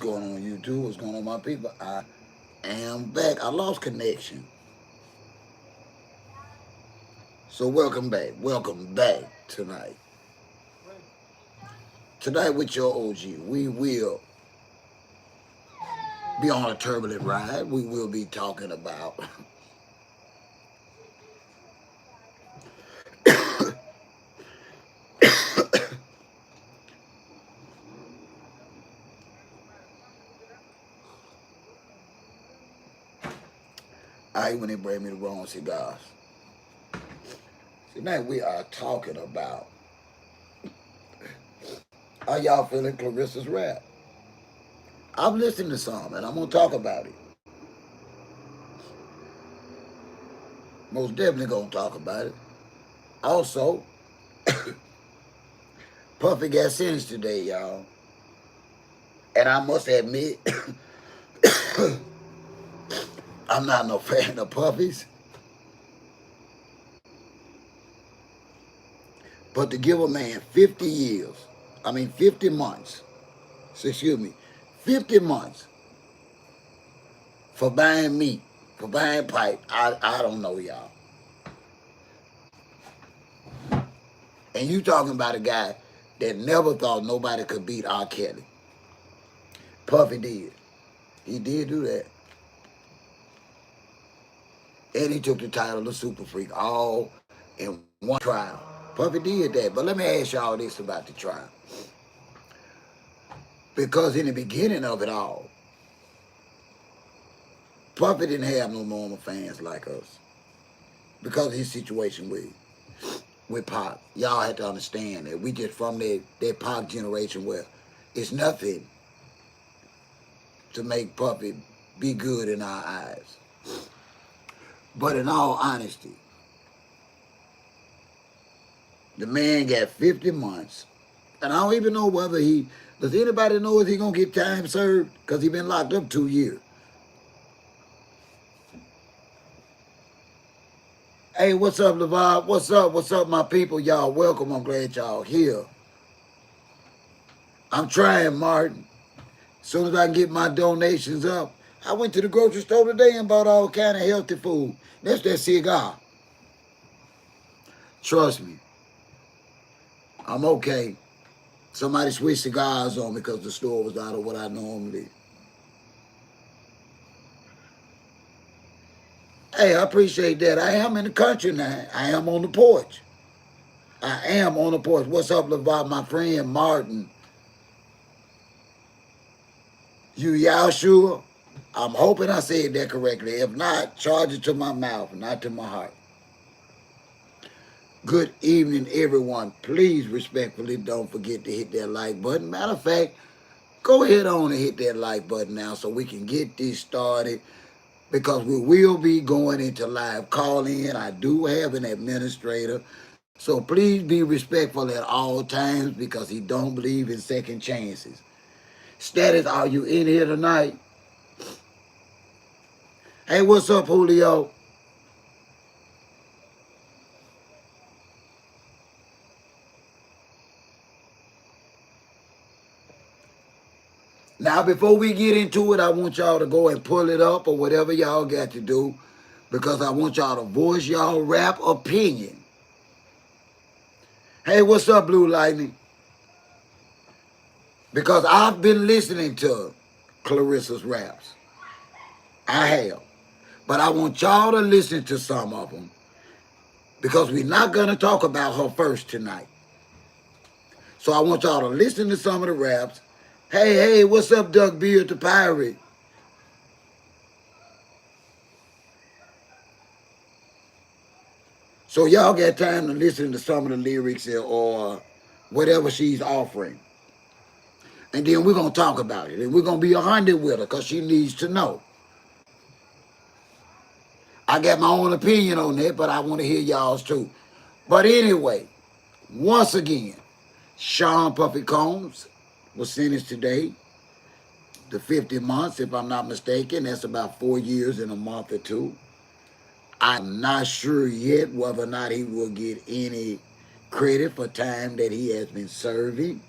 going on YouTube? What's going on, my people? I am back. I lost connection. So welcome back. Welcome back tonight. Tonight with your OG, we will be on a turbulent ride. We will be talking about I when they bring me the wrong cigars. Tonight we are talking about, are y'all feeling Clarissa's rap? I've listened to some and I'm gonna talk about it. Most definitely gonna talk about it. Also, Puffy got sentenced today, y'all. And I must admit, I'm not no fan of puppies. But to give a man 50 years, 50 months, excuse me, 50 months for buying meat, for buying pipe, I don't know, y'all. And you talking about a guy that never thought nobody could beat R. Kelly. Puffy did. He did do that. And he took the title of Super Freak all in one trial. Puffy did that. But let me ask y'all this about the trial. Because in the beginning of it all, Puffy didn't have no normal fans like us. Because of his situation with Pac. Y'all had to understand that we just from that Pac generation where it's nothing to make Puffy be good in our eyes. But in all honesty, the man got 50 months. And I don't even know whether does anybody know if he going to get time served? Because he been locked up 2 years. Hey, what's up, LeVar? What's up? What's up, my people? Y'all welcome. I'm glad y'all here. I'm trying, Martin. As soon as I can get my donations up, I went to the grocery store today and bought all kind of healthy food. That's that cigar. Trust me, I'm okay. Somebody switched cigars on me because the store was out of what I normally. Hey, I appreciate that. I am in the country now. I am on the porch. I am on the porch. What's up, LeVar? My friend Martin. Y'all sure? I'm hoping I said that correctly. If not, charge it to my mouth, not to my heart. Good evening, everyone. Please respectfully don't forget to hit that like button. Matter of fact, go ahead on and hit that like button now so we can get this started because we will be going into live call-in. I do have an administrator, so please be respectful at all times because he don't believe in second chances. Status, are you in here tonight? Hey, what's up, Julio? Now, before we get into it, I want y'all to go and pull it up or whatever y'all got to do because I want y'all to voice y'all rap opinion. Hey, what's up, Blue Lightning? Because I've been listening to Clarissa's raps. I have. But I want y'all to listen to some of them because we're not going to talk about her first tonight. So I want y'all to listen to some of the raps. Hey, what's up, Doug Beard the Pirate? So y'all got time to listen to some of the lyrics or whatever she's offering. And then we're going to talk about it. And we're going to be 100 with her because she needs to know. I got my own opinion on that, but I want to hear y'all's too. But anyway, once again, Sean Puffy Combs was sentenced today to 50 months, if I'm not mistaken. That's about 4 years and a month or two. I'm not sure yet whether or not he will get any credit for time that he has been serving.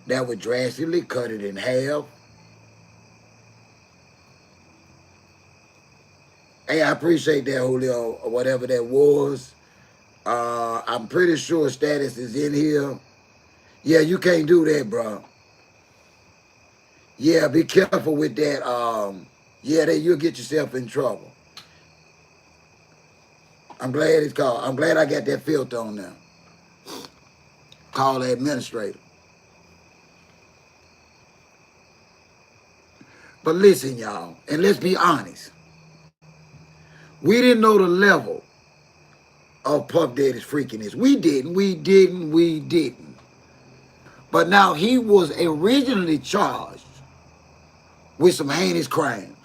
That would drastically cut it in half. Hey, I appreciate that, Julio, or whatever that was. I'm pretty sure status is in here. Yeah, you can't do that, bro. Yeah, be careful with that. Yeah, that you'll get yourself in trouble. I'm glad it's called. I'm glad I got that filter on there. Call the administrator. But listen, y'all, and let's be honest. We didn't know the level of Puff Daddy's freakiness. We didn't. We didn't. We didn't. But now he was originally charged with some heinous crimes.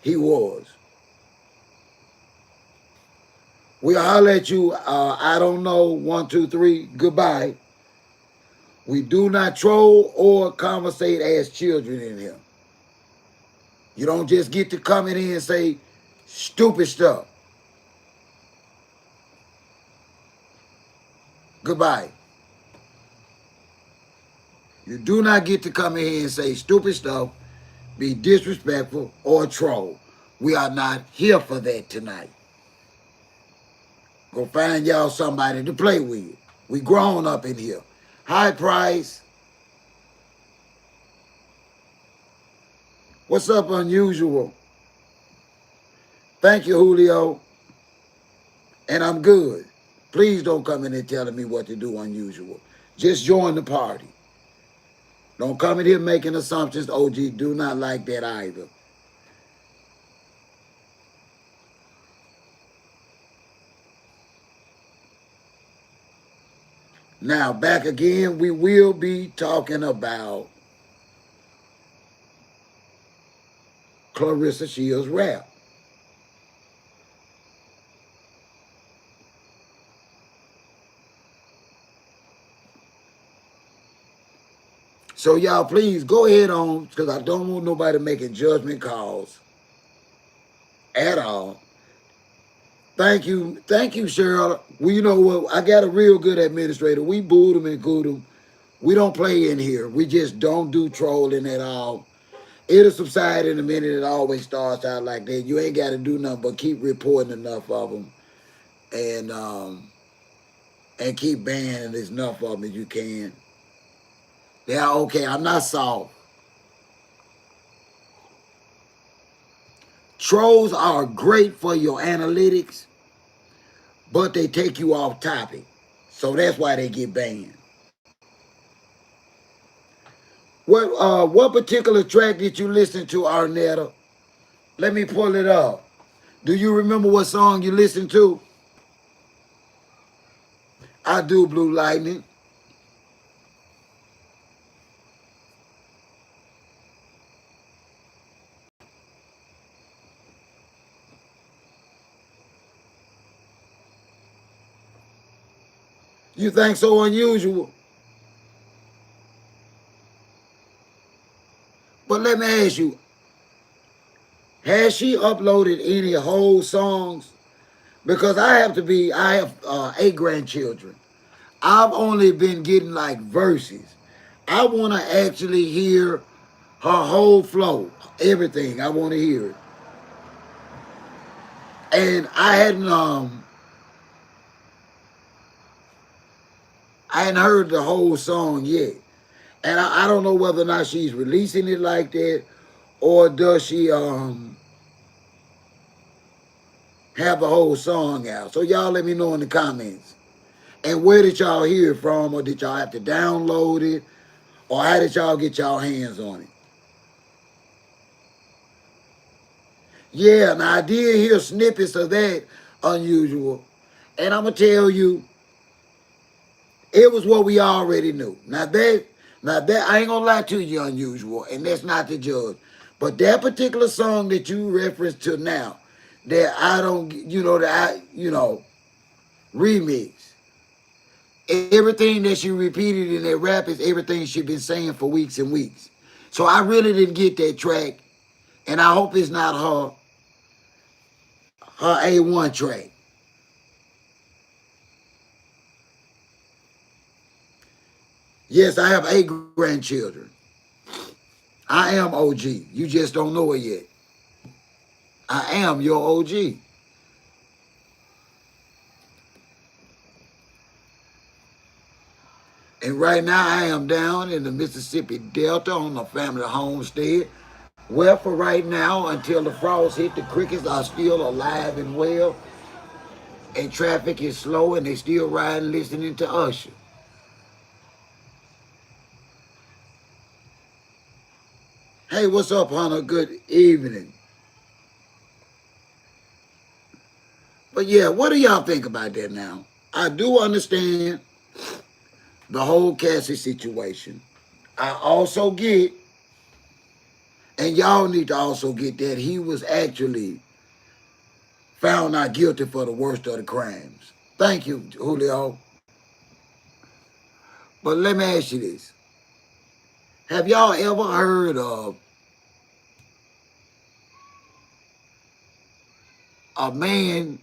He was. We'll holler at you. I don't know. 1, 2, 3. Goodbye. We do not troll or conversate as children in here. You don't just get to come in here and say stupid stuff. Goodbye. You do not get to come in here and say stupid stuff, be disrespectful, or troll. We are not here for that tonight. Go find y'all somebody to play with. We grown up in here. High price. What's up, unusual? Thank you, Julio. And I'm good. Please don't come in here telling me what to do, unusual. Just join the party. Don't come in here making assumptions. OG do not like that either. Now, back again, we will be talking about Clarissa Shields' rap. So y'all, please go ahead on, because I don't want nobody making judgment calls at all. Thank you, Cheryl. Well, you know what? I got a real good administrator. We booed him and gooed him. We don't play in here. We just don't do trolling at all. It'll subside in a minute. It always starts out like that. You ain't got to do nothing but keep reporting enough of them, and keep banning as enough of them as you can. Yeah, okay. I'm not soft. Trolls are great for your analytics, but they take you off topic. So that's why they get banned. What particular track did you listen to, Arnetta? Let me pull it up. Do you remember what song you listened to? I do, Blue Lightning. You think so unusual? But let me ask you, has she uploaded any whole songs? Because I have 8 grandchildren. I've only been getting like verses. I want to actually hear her whole flow, everything. I want to hear it. And I hadn't heard the whole song yet. And I don't know whether or not she's releasing it like that, or does she have the whole song out. So y'all let me know in the comments. And where did y'all hear it from, or did y'all have to download it, or how did y'all get y'all hands on it? Yeah, now I did hear snippets of that unusual. And I'm gonna tell you, it was what we already knew. Now that I ain't gonna lie to you, unusual, and that's not the judge. But that particular song that you referenced to now, that I don't, remix. Everything that she repeated in that rap is everything she been saying for weeks and weeks. So I really didn't get that track, and I hope it's not her A1 track. Yes, I have 8 grandchildren. I am OG. You just don't know it yet. I am your OG. And right now I am down in the Mississippi Delta on a family homestead. Well, for right now, until the frost hit, the crickets are still alive and well, and traffic is slow, and they still riding listening to Usher. Hey, what's up, Hunter? Good evening. But yeah, what do y'all think about that now? I do understand the whole Cassie situation. I also get, and y'all need to also get that he was actually found not guilty for the worst of the crimes. Thank you, Julio. But let me ask you this. Have y'all ever heard of a man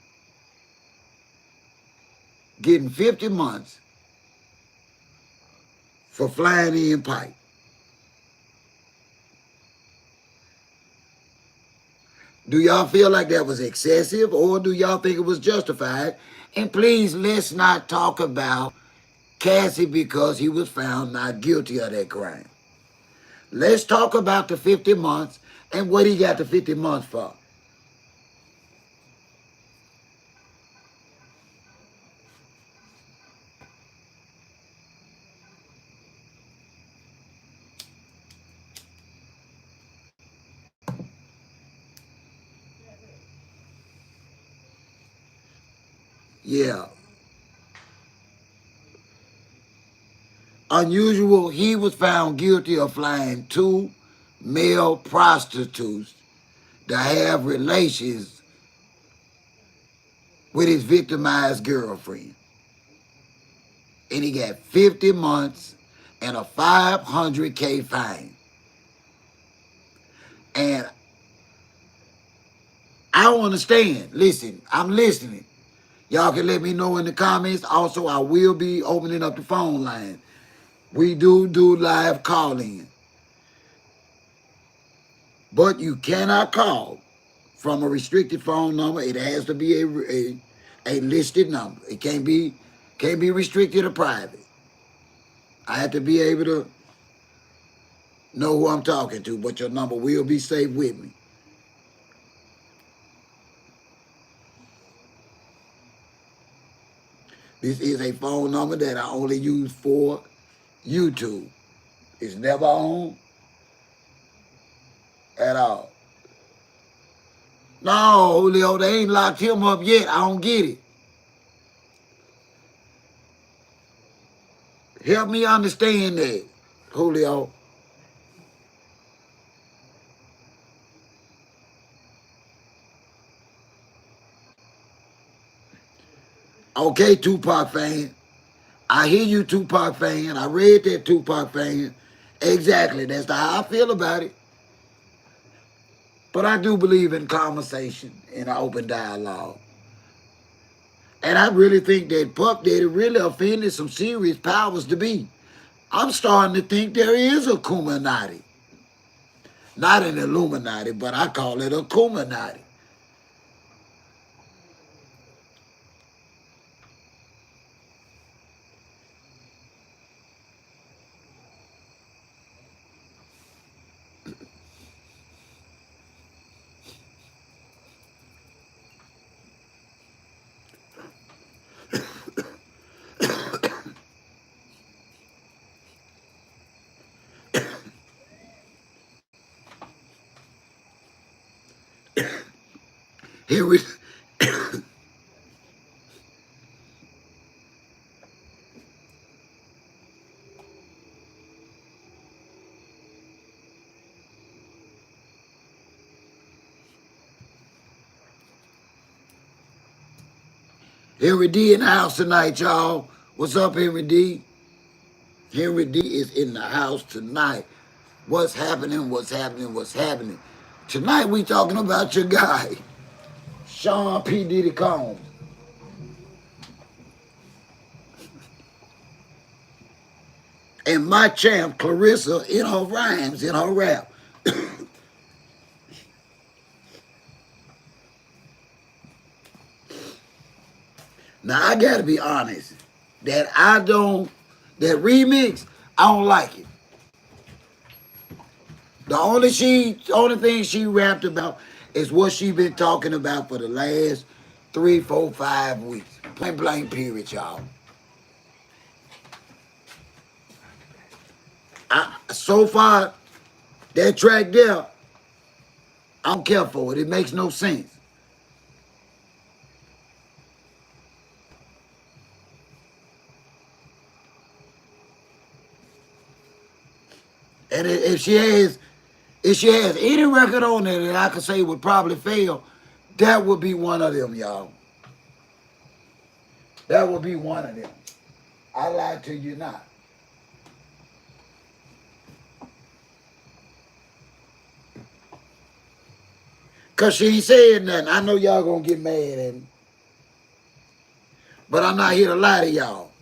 getting 50 months for flying in pipe? Do y'all feel like that was excessive or do y'all think it was justified? And please, let's not talk about Cassie because he was found not guilty of that crime. Let's talk about the 50 months and what he got the 50 months for. Yeah. Unusual, he was found guilty of flying two male prostitutes to have relations with his victimized girlfriend. And he got 50 months and a 500K fine. And I don't understand. Listen, I'm listening. Y'all can let me know in the comments. Also, I will be opening up the phone line. We do live calling, but you cannot call from a restricted phone number. It has to be a listed number. It can't be restricted or private. I have to be able to know who I'm talking to, but your number will be saved with me. This is a phone number that I only use for YouTube. It's never on at all. No, Julio, they ain't locked him up yet. I don't get it. Help me understand that, Julio. Okay, Tupac fan. I hear you, Tupac fan. I read that, Tupac fan. Exactly. That's how I feel about it. But I do believe in conversation and an open dialogue. And I really think that Puff Daddy really offended some serious powers to be. I'm starting to think there is a Kuminati. Not an Illuminati, but I call it a Kuminati. Here we Henry D in the house tonight, y'all. What's up, Henry D? Henry D is in the house tonight. What's happening? What's happening? What's happening? Tonight we talking about your guy, Sean P. Diddy Combs. And my champ, Clarissa, in her rhymes, in her rap. Now I gotta be honest. That I don't that remix, I don't like it. The only thing she rapped about is what she been talking about for the last 3, 4, 5 weeks. Point blank period, y'all. So far, that track there, I don't care for it. It makes no sense. And if she has any record on there that I could say would probably fail, that would be one of them, y'all. That would be one of them. I lied to you not. Cause she ain't saying nothing. I know y'all gonna get mad at me. But I'm not here to lie to y'all.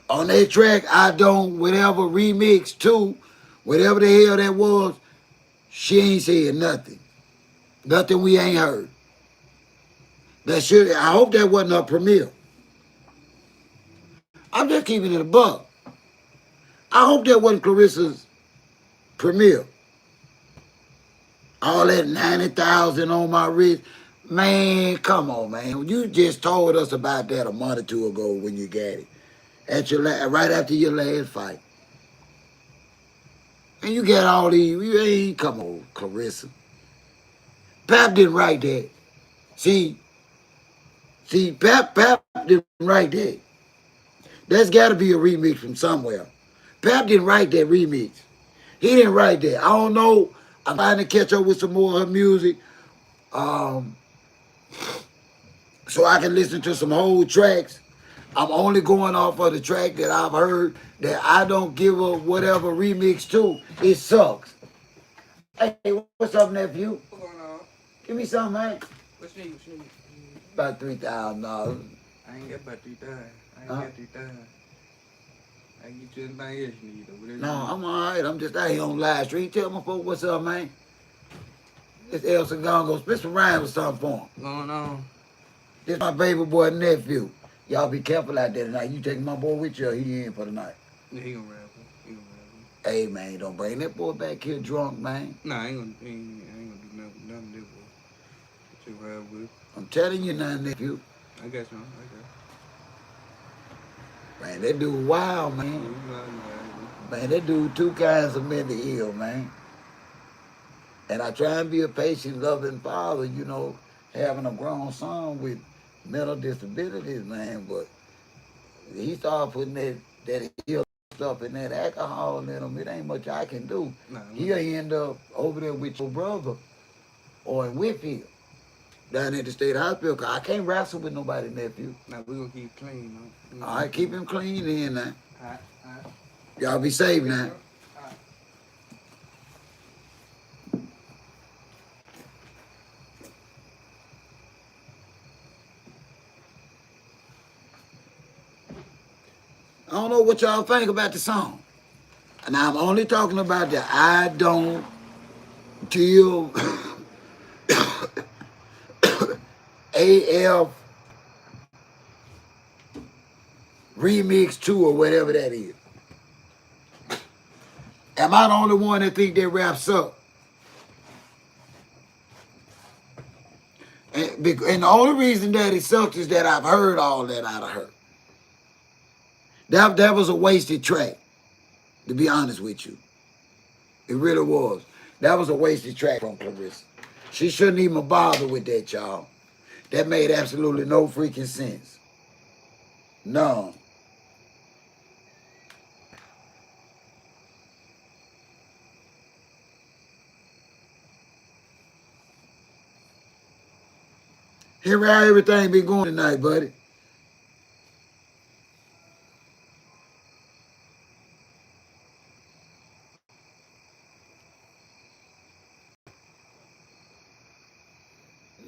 On that track, I don't, whatever remix to, whatever the hell that was, she ain't saying nothing. Nothing we ain't heard. I hope that wasn't a premiere. I'm just keeping it a buck. I hope that wasn't Clarissa's premiere. All that 90,000 on my wrist. Man, come on, man. You just told us about that a month or two ago when you got it. Right after your last fight. And you got all these, you ain't, come on, Clarissa. Pap didn't write that. See, Pap didn't write that. That's got to be a remix from somewhere. Pap didn't write that remix. He didn't write that. I don't know. I'm trying to catch up with some more of her music, um, so I can listen to some whole tracks. I'm only going off of the track that I've heard that I don't give a whatever remix to. It sucks. Hey, what's up, nephew? What's going on? Give me some, man. What you need? What you need? About $3,000. I ain't got about 3,000. I ain't Huh? got 3,000. I can get you anything else you need, or whatever No, you need. I'm all right. I'm just out here on live stream. Tell my folks what's up, man. This Elson gonna go spit some rhymes or something for him. What's going on? This my baby boy nephew. Y'all be careful out there tonight. You taking my boy with you or he in for the night? Yeah, he gonna rap him. He gonna rap him. Hey, man, don't bring that boy back here drunk, man. Nah, I ain't gonna do nothing this boy. Just rap with. I'm telling you now, nephew. I got some. I got. Man, that dude wild, Yeah, man. you know I know. Man, that dude two kinds of mentally ill, man. And I try and be a patient, loving father, having a grown son with mental disabilities, man. But he started putting that ill stuff and that alcohol in him. It ain't much I can do. Nah, He'll end up over there with your brother or in Whitfield down at the state hospital. 'Cause I can't wrestle with nobody, nephew. nah, we gonna keep clean, man. We gonna All right, keep him clean then now. Alright, alright. Y'all be safe Yes, now. sir. Alright. I don't know what y'all think about the song. And I'm only talking about the I don't kill AF remix 2 or whatever that is. Am I the only one that think that rap suck? And the only reason that it sucks is that I've heard all that out of her. That was a wasted track, to be honest with you. It really was. That was a wasted track from Clarissa. She shouldn't even bother with that, y'all. That made absolutely no freaking sense. No. Here how everything been going tonight, buddy.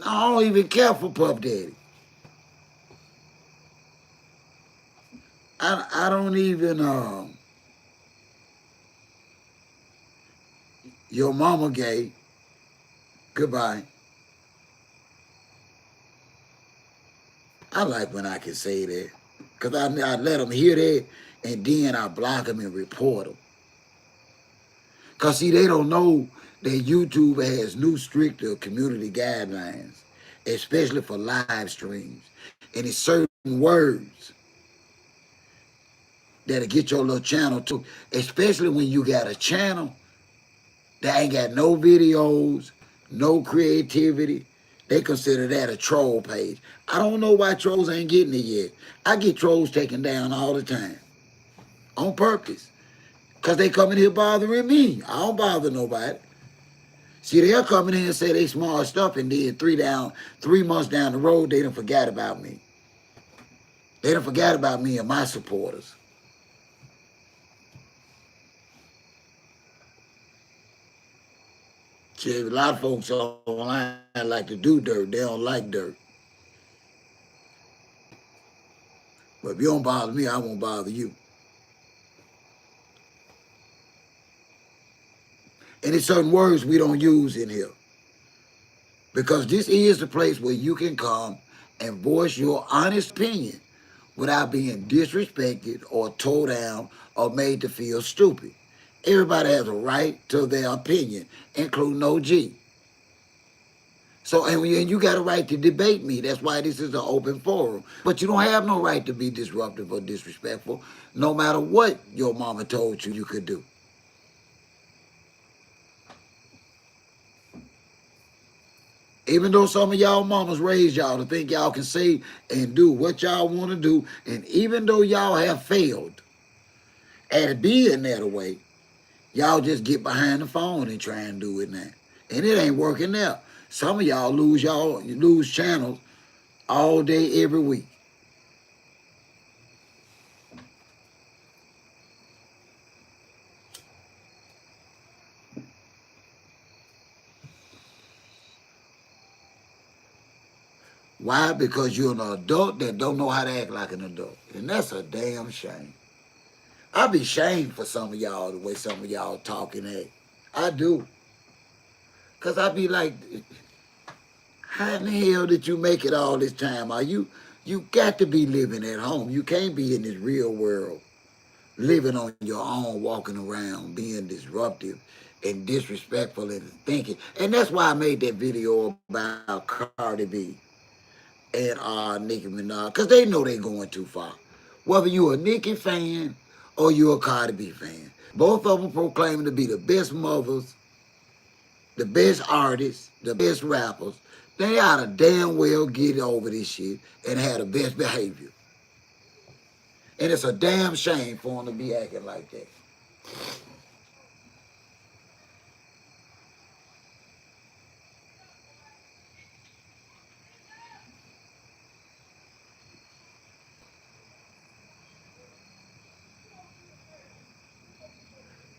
I don't even care for Puff Daddy. I don't even your mama gay. Goodbye. I like when I can say that. Because I let them hear that, and then I block them and report them. Because, see, they don't know that YouTube has new stricter community guidelines, especially for live streams. And it's certain words that'll get your little channel too, especially when you got a channel that ain't got no videos, no creativity. They consider that a troll page. I don't know why trolls ain't getting it yet. I get trolls taken down all the time on purpose because they coming here bothering me. I don't bother nobody. See, they'll come in here and say they smart stuff, and then 3 months down the road, they done forgot about me. They done forgot about me and my supporters. See, a lot of folks online like to do dirt. They don't like dirt. But if you don't bother me, I won't bother you. And there's certain words we don't use in here. Because this is the place where you can come and voice your honest opinion without being disrespected or tore down or made to feel stupid. Everybody has a right to their opinion, including OG. So, and you got a right to debate me. That's why this is an open forum. But you don't have no right to be disruptive or disrespectful, no matter what your mama told you could do. Even though some of y'all mamas raised y'all to think y'all can say and do what y'all want to do, and even though y'all have failed at being that way, y'all just get behind the phone and try and do it now. And it ain't working out. Some of y'all lose channels all day, every week. Why? Because you're an adult that don't know how to act like an adult. And that's a damn shame. I be shamed for some of y'all, the way some of y'all talking at. I do. Because I be like, how in the hell did you make it all this time? You got to be living at home. You can't be in this real world, living on your own, walking around, being disruptive and disrespectful and thinking. And that's why I made that video about Cardi B and Nicki Minaj, because they know they going too far. Whether you a Nicki fan or you a Cardi B fan, both of them proclaiming to be the best mothers, the best artists, the best rappers. They ought to damn well get over this shit and have the best behavior. And it's a damn shame for them to be acting like that.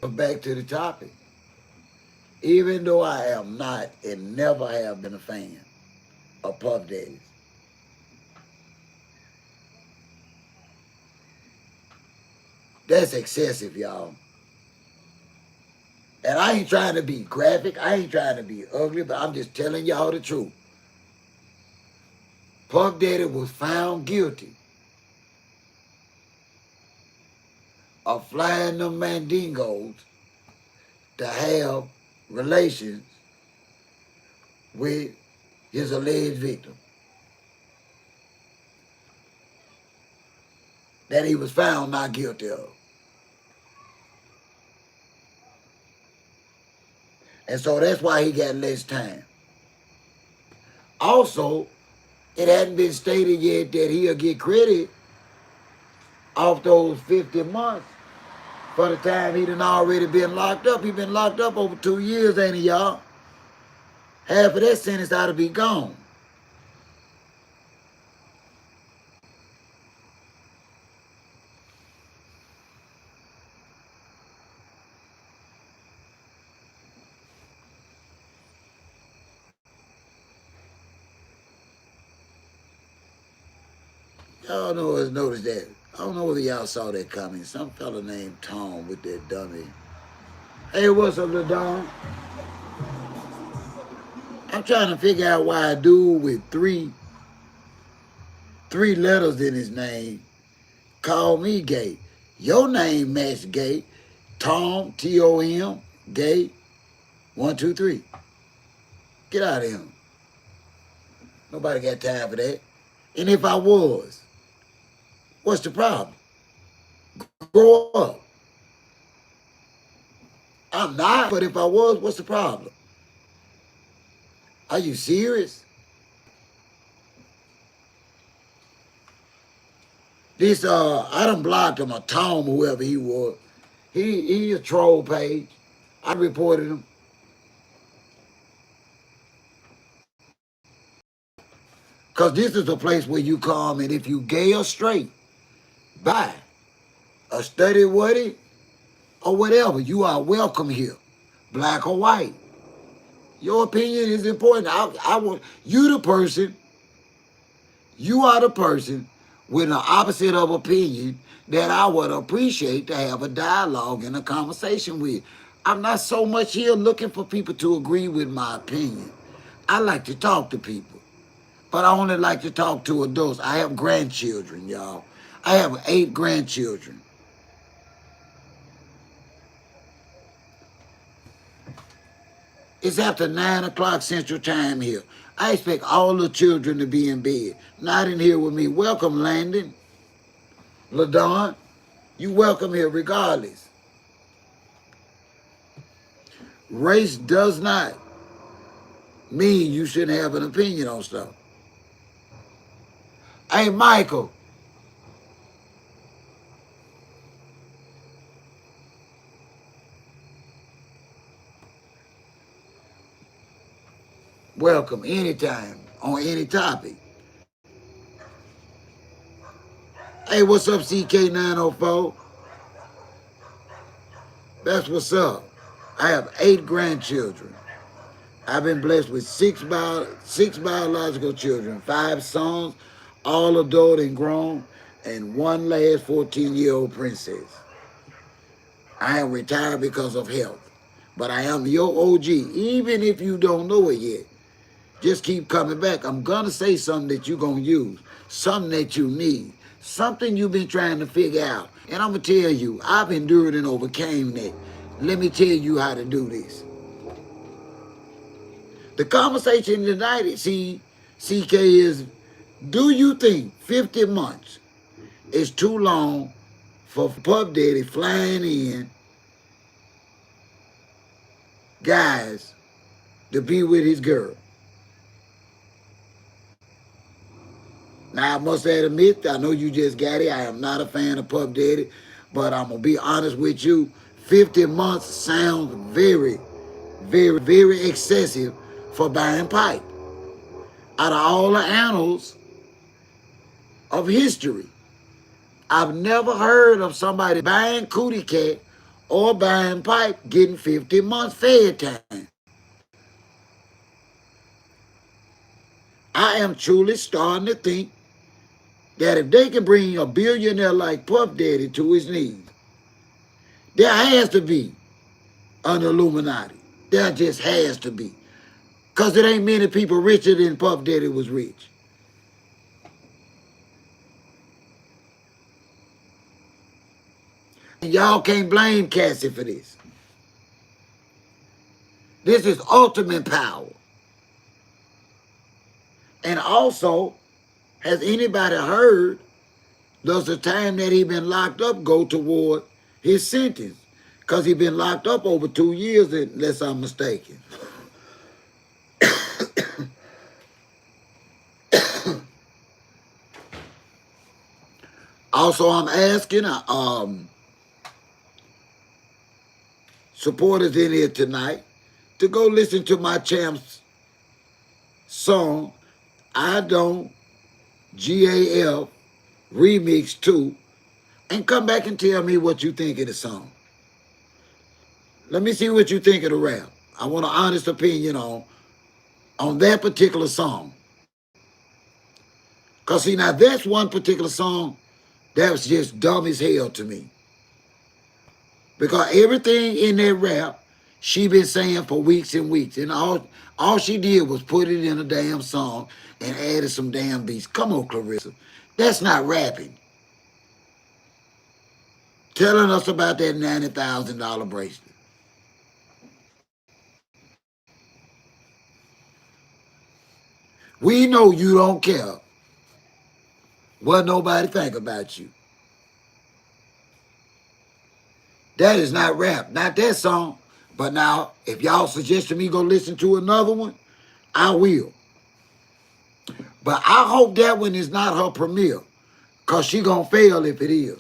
But back to the topic. Even though I am not and never have been a fan of Puff Daddies, that's excessive, y'all. And I ain't trying to be graphic. I ain't trying to be ugly, but I'm just telling y'all the truth. Puff Daddy was found guilty of flying them mandingos to have relations with his alleged victim. That he was found not guilty of. And so that's why he got less time. Also, it hadn't been stated yet that he'll get credit off those 50 months for the time he done already been locked up. He been locked up over 2 years, ain't he, y'all? Half of that sentence ought to be gone. Y'all know noticed that. I don't know whether y'all saw that coming. Some fella named Tom with that dummy. Hey, what's up, little Don? I'm trying to figure out why a dude with 3 three letters in his name. Call me gay. Your name match gay. Tom, Tom, gay. One, two, three. Get out of here. Nobody got time for that. And if I was, what's the problem? Grow up. I'm not, but if I was, what's the problem? Are you serious? This I done blocked him, a Tom, whoever he was. He a troll page. I reported him. Cause this is a place where you come and if you gay or straight, bye. A study Woody or whatever, you are welcome here. Black or white. Your opinion is important. I want you the person, you are the person with an opposite of opinion that I would appreciate to have a dialogue and a conversation with. I'm not so much here looking for people to agree with my opinion. I like to talk to people, but I only like to talk to adults. I have grandchildren, y'all. I have 8 grandchildren. It's after 9 o'clock Central Time here. I expect all the children to be in bed, not in here with me. Welcome, Landon. LaDon, you welcome here regardless. Race does not mean you shouldn't have an opinion on stuff. Hey, Michael. Welcome anytime on any topic. Hey, what's up, CK904? That's what's up. I have 8 grandchildren. I've been blessed with six biological children, 5 sons, all adult and grown, and one last 14-year-old princess. I am retired because of health, but I am your OG, even if you don't know it yet. Just keep coming back. I'm going to say something that you're going to use, something that you need, something you've been trying to figure out. And I'm going to tell you, I've endured and overcame that. Let me tell you how to do this. The conversation tonight, CK, is, do you think 50 months is too long for Puff Daddy flying in guys to be with his girl? Now, I must admit, I know you just got it. I am not a fan of Puff Daddy, but I'm going to be honest with you. 50 months sounds very, very, very excessive for buying pipe. Out of all the annals of history, I've never heard of somebody buying cootie cat or buying pipe getting 50 months fed time. I am truly starting to think that if they can bring a billionaire like Puff Daddy to his knees, there has to be an Illuminati. There just has to be. Because it ain't many people richer than Puff Daddy was rich. And y'all can't blame Cassie for this. This is ultimate power. And also, has anybody heard, does the time that he been locked up go toward his sentence? Because he been locked up over 2 years, unless I'm mistaken. Also, I'm asking supporters in here tonight to go listen to my champ's song, I Don't GAF Remix 2, and come back and tell me what you think of the song. Let me see what you think of the rap. I want an honest opinion on that particular song. Because, see, now that's one particular song that was just dumb as hell to me. Because everything in that rap, she been saying for weeks and weeks. And all she did was put it in a damn song and added some damn beats. Come on, Clarissa. That's not rapping. Telling us about that $90,000 bracelet. We know you don't care what nobody think about you. That is not rap, not that song. But now, if y'all suggest to me go listen to another one, I will. But I hope that one is not her premiere, cause she gonna fail if it is.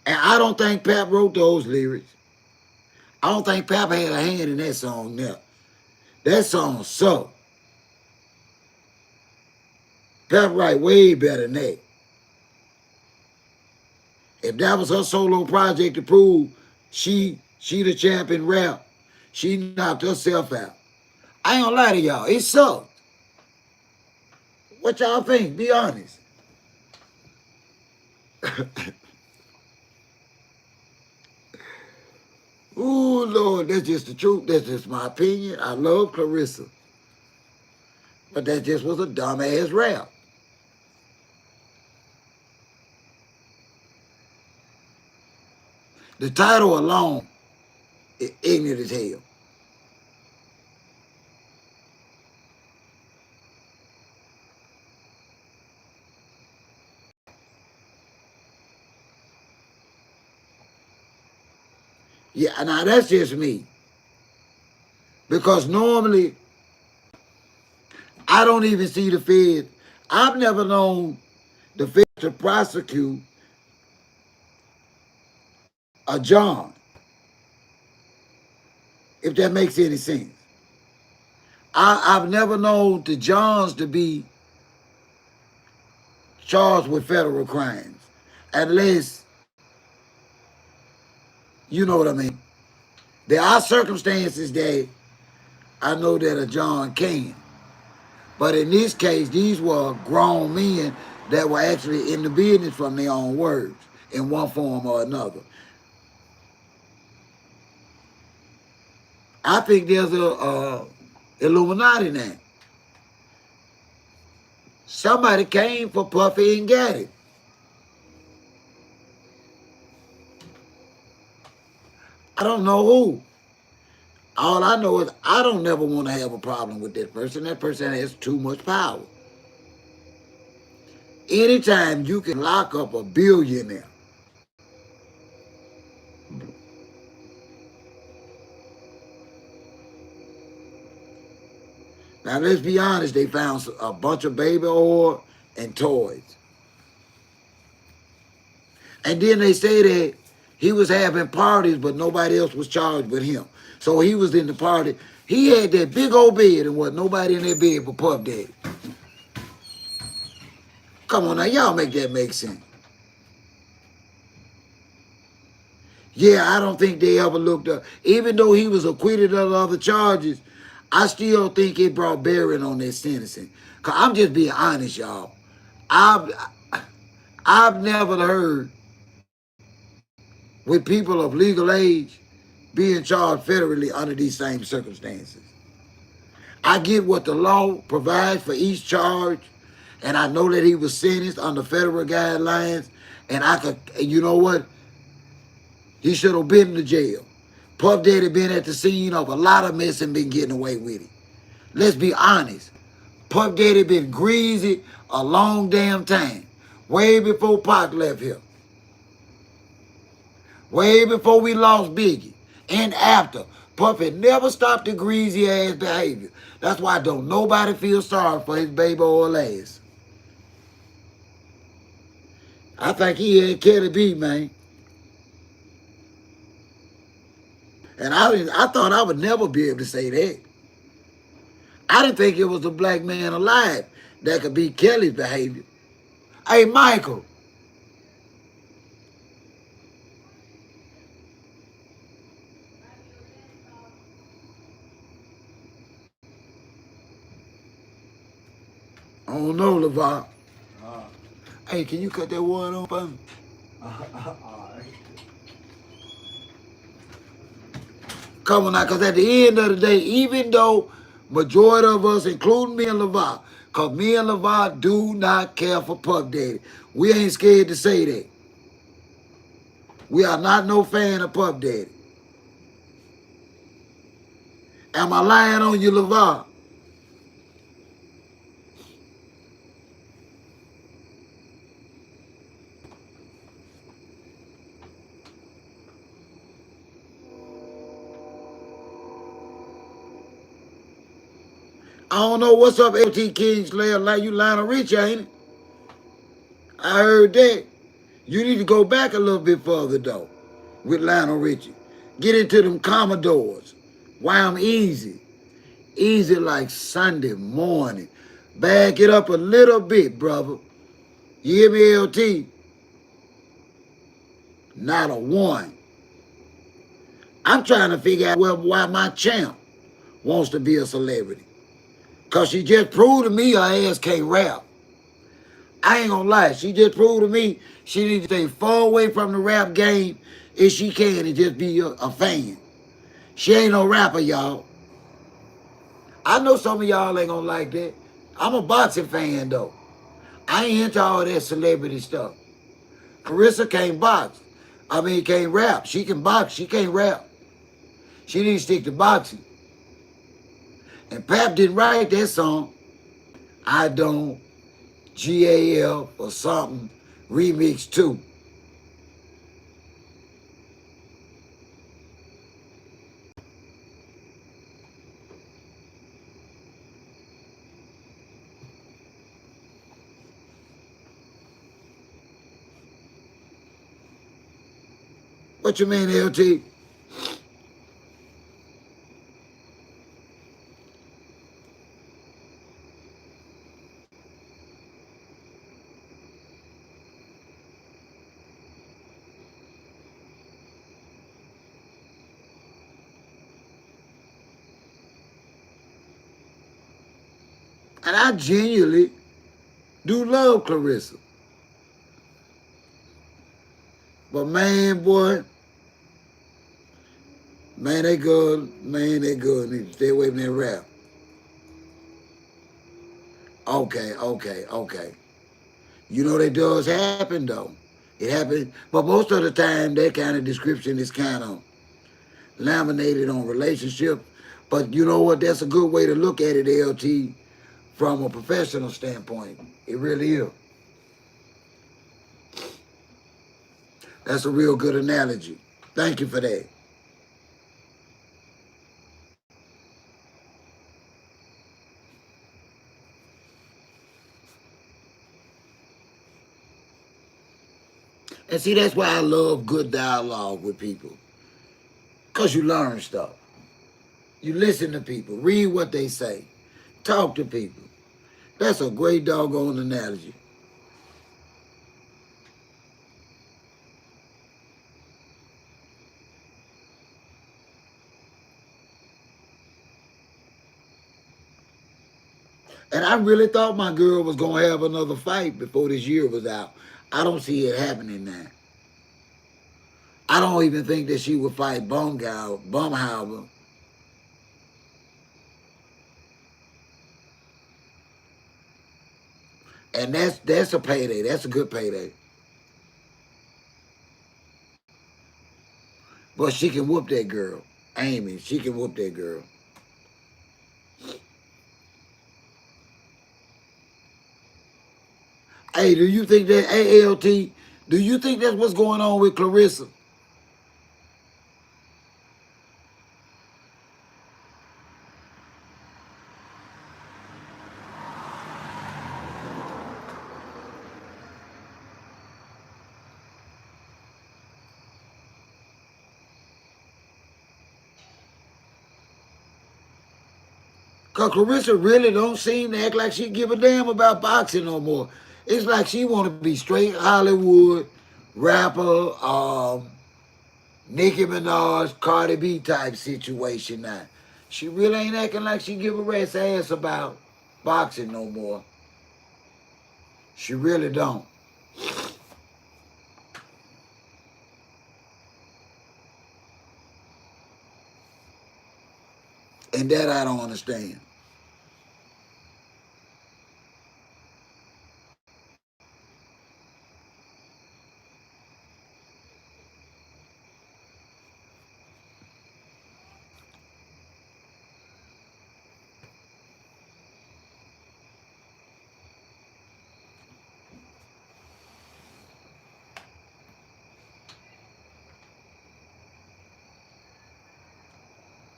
And I don't think Pap wrote those lyrics. I don't think Pap had a hand in that song now. That song sucked. Pap write way better than that. If that was her solo project to prove she the champion rap, she knocked herself out. I ain't gonna lie to y'all, it sucked. What y'all think? Be honest. Ooh, Lord, that's just the truth. That's just my opinion. I love Clarissa. But that just was a dumbass rap. The title alone is ignorant as hell. Yeah, now that's just me. Because normally I don't even see the Fed. I've never known the Fed to prosecute a John, if that makes any sense. I've never known the Johns to be charged with federal crimes, unless, you know what I mean. There are circumstances that I know that a John can. But in this case, these were grown men that were actually in the business from their own words in one form or another. I think there's a Illuminati now. Somebody came for Puffy and got it. I don't know who. All I know is I don't never want to have a problem with that person. That person has too much power. Anytime you can lock up a billionaire, now let's be honest, they found a bunch of baby oil and toys. And then they say that he was having parties, but nobody else was charged with him. So he was in the party. He had that big old bed and wasn't nobody in that bed but Puff Daddy. Come on now, y'all make that make sense. Yeah, I don't think they ever looked up. Even though he was acquitted of other charges, I still think it brought bearing on their sentencing. Cause I'm just being honest, y'all. I've I've never heard with people of legal age being charged federally under these same circumstances. I get what the law provides for each charge, and I know that he was sentenced under federal guidelines, and I could, you know what? He should have been to jail. Puff Daddy been at the scene of a lot of mess and been getting away with it. Let's be honest. Puff Daddy been greasy a long damn time. Way before Pac left here. Way before we lost Biggie. And after. Puff had never stopped the greasy ass behavior. That's why don't nobody feel sorry for his baby oil ass. I think he had Kelly B, man. And I thought I would never be able to say that. I didn't think it was a black man alive that could beat Kelly's behavior. Hey, Michael. I don't know, LeVar. Uh, Hey, can you cut that water on for me? Alright. Come on now, because at the end of the day, even though Majority of us, including me and LeVar, because me and LeVar do not care for Puff Daddy. We ain't scared to say that. We are not no fan of Puff Daddy. Am I lying on you, LeVar? I don't know what's up, LT Kingslayer. Like you Lionel Rich, ain't it? I heard that. You need to go back a little bit further, though, with Lionel Richie. Get into them Commodores. Why I'm easy. Easy like Sunday morning. Back it up a little bit, brother. You hear me, LT? Not a one. I'm trying to figure out why my champ wants to be a celebrity. Because she just proved to me her ass can't rap. I ain't gonna lie. She just proved to me she needs to stay far away from the rap game if she can and just be a fan. She ain't no rapper, y'all. I know some of y'all ain't gonna like that. I'm a boxing fan, though. I ain't into all that celebrity stuff. Carissa can't box. I mean, can't rap. She can box. She can't rap. She needs to stick to boxing. And Pap didn't write that song. I don't. GAL or something. Remix 2. What you mean, LT? And I genuinely do love Clarissa. But man, boy, man, they good. Man, they good. Need to stay away from that rap. Okay, okay, okay. You know that does happen though. It happens, but most of the time that kind of description is kind of laminated on relationships. But you know what? That's a good way to look at it, LT, from a professional standpoint. It really is. That's a real good analogy. Thank you for that. And see, that's why I love good dialogue with people. Because you learn stuff. You listen to people, read what they say, talk to people. That's a great doggone analogy. And I really thought my girl was going to have another fight before this year was out. I don't see it happening now. I don't even think that she would fight Bumhauer. And that's a payday. That's a good payday. But she can whoop that girl. Amy, she can whoop that girl. Hey, do you think that ALT, do you think that's what's going on with Clarissa? Because Clarissa really don't seem to act like she give a damn about boxing no more. It's like she want to be straight Hollywood rapper, Nicki Minaj, Cardi B type situation now. She really ain't acting like she give a rat's ass about boxing no more. She really don't. And that I don't understand.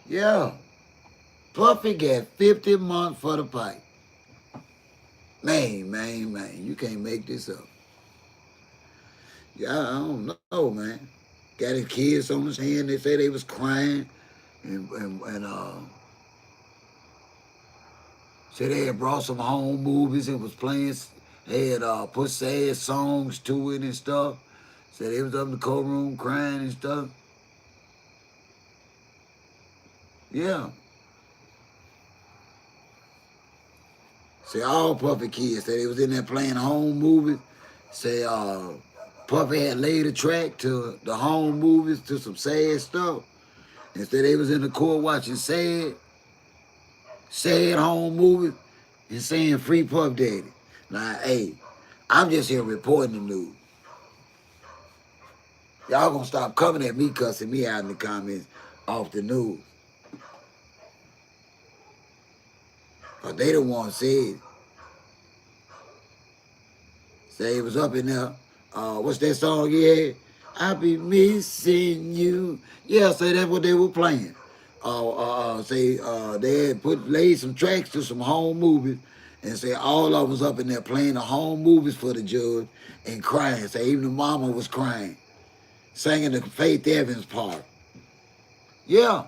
Yeah. Puffy got 50 months for the pipe. Man, you can't make this up. Yeah, I don't know, man. Got his kids on his hand. They say they was crying, and said they had brought some home movies and was playing. They had put sad songs to it and stuff. Said they was up in the court room crying and stuff. Yeah. Say all Puffy kids said they was in there playing home movies. Say Puffy had laid a track to the home movies to some sad stuff. And said they was in the court watching sad home movies and saying free Puff Daddy. Now, hey, I'm just here reporting the news. Y'all gonna stop coming at me cussing me out in the comments off the news. Cause they the one said, say it was up in there. What's that song you had? I be missing you. Yeah, say that's what they were playing. They had laid some tracks to some home movies and say all of us up in there playing the home movies for the judge and crying. Say even the mama was crying, singing the Faith Evans part. Yeah,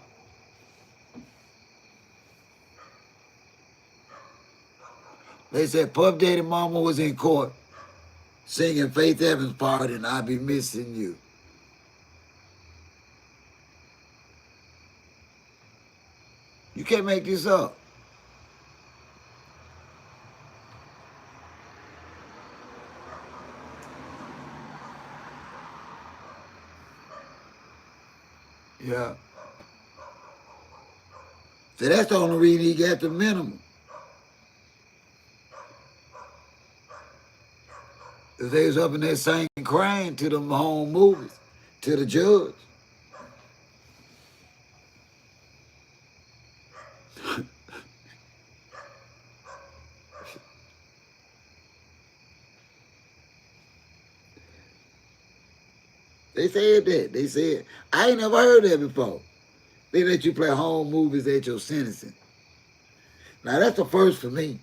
they said Puff Daddy mama was in court singing Faith Evans part and I be missing you. You can't make this up. Yeah. So that's the only reason he got the minimum. If they was up in there singing crying to them home movies, to the judge. They said that. They said, I ain't never heard that before. They let you play home movies at your sentencing. Now that's the first for me.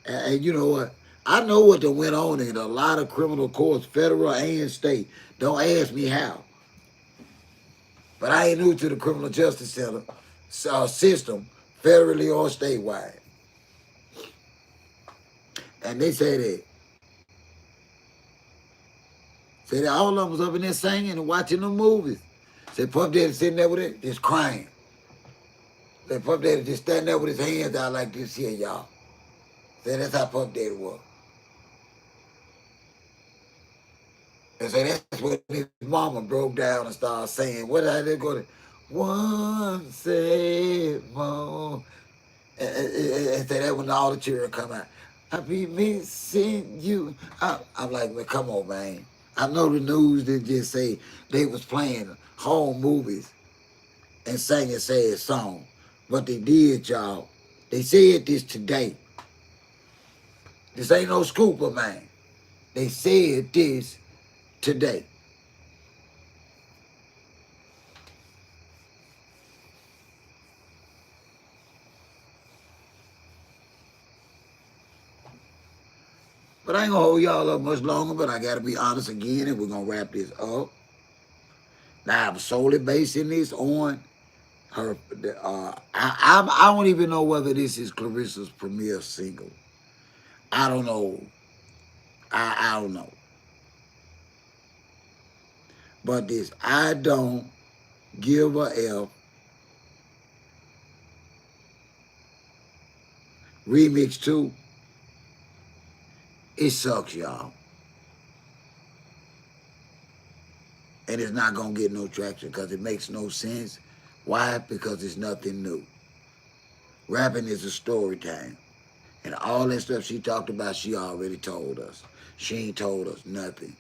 And you know what? I know what that went on in a lot of criminal courts, federal and state. Don't ask me how. But I ain't new to the criminal justice center system, federally or statewide. And they say that all of them was up in there singing and watching the movies. Said Puff Daddy sitting there with it, just crying. Said Puff Daddy just standing there with his hands out like this here, y'all. Said that's how Puff Daddy was. And say that's when his mama broke down and started saying, what did they go to? One say more. And say that when all the children come out. I be missing you. I'm like, well, come on, man. I know the news didn't just say they was playing home movies and singing sad songs. But they did, y'all. They said this today. This ain't no scoop of mine. They said this today. But I ain't gonna hold y'all up much longer, but I gotta be honest again, and we're gonna wrap this up. Now I'm solely basing this on her. I don't even know whether this is Clarissa's premiere single. I don't know. I don't know. But this I don't give a F remix 2, it sucks, y'all. And it's not gonna get no traction because it makes no sense. Why? Because it's nothing new. Rapping is a story time. And all that stuff she talked about, she already told us. She ain't told us nothing.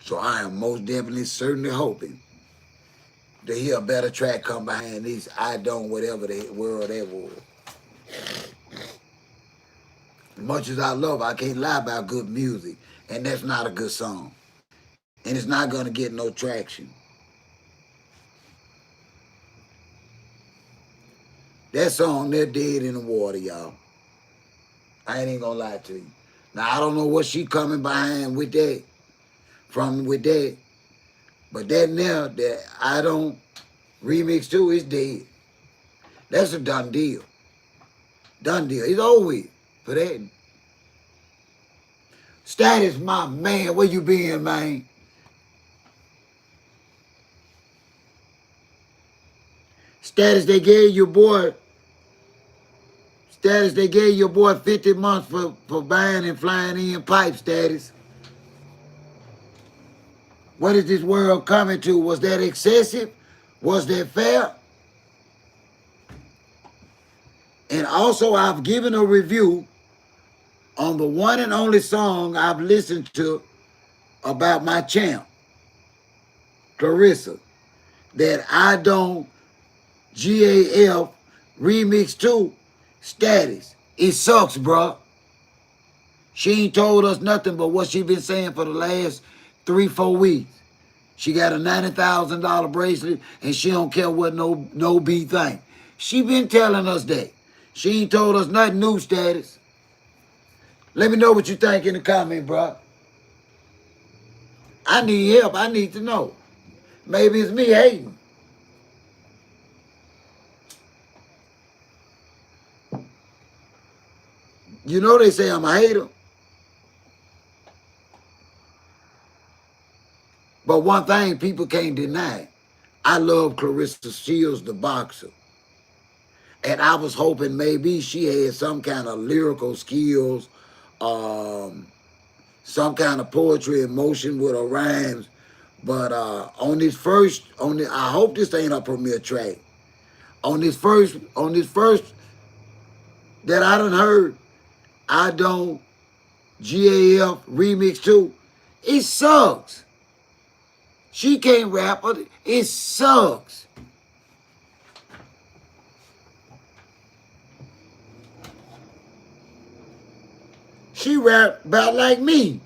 So I am most definitely certainly hoping to hear a better track come behind these I don't whatever the world ever was. Much as I love, I can't lie about good music. And that's not a good song. and it's not gonna get no traction. That song, they're dead in the water, y'all. I ain't gonna lie to you. Now I don't know what she coming behind with that, from with that, but that now that I don't remix to is dead. That's a done deal. Done deal. It's over with for that. Status, my man, where you been, man? Status, they gave your boy. Status, they gave your boy 50 months for buying and flying in pipe. Status. What is this world coming to? Was that excessive? Was that fair? And also, I've given a review on the one and only song I've listened to about my champ, Clarissa, that I don't GAF remix to Status. It sucks, bruh. She ain't told us nothing but what she been saying for the last 3-4 weeks. She got a $90,000 bracelet and she don't care what no B think. She been telling us that. She ain't told us nothing new, Status. Let me know what you think in the comment, bruh. I need help. I need to know. Maybe it's me hating. You know they say I'm a hater. But one thing people can't deny, I love Clarissa Shields, the boxer. And I was hoping maybe she had some kind of lyrical skills, um, some kind of poetry in motion with her rhymes. But on this first, I hope this ain't a premiere track. On this first that I done heard, I don't GAF remix too. It sucks. She can't rap, but it sucks. She rap about like me.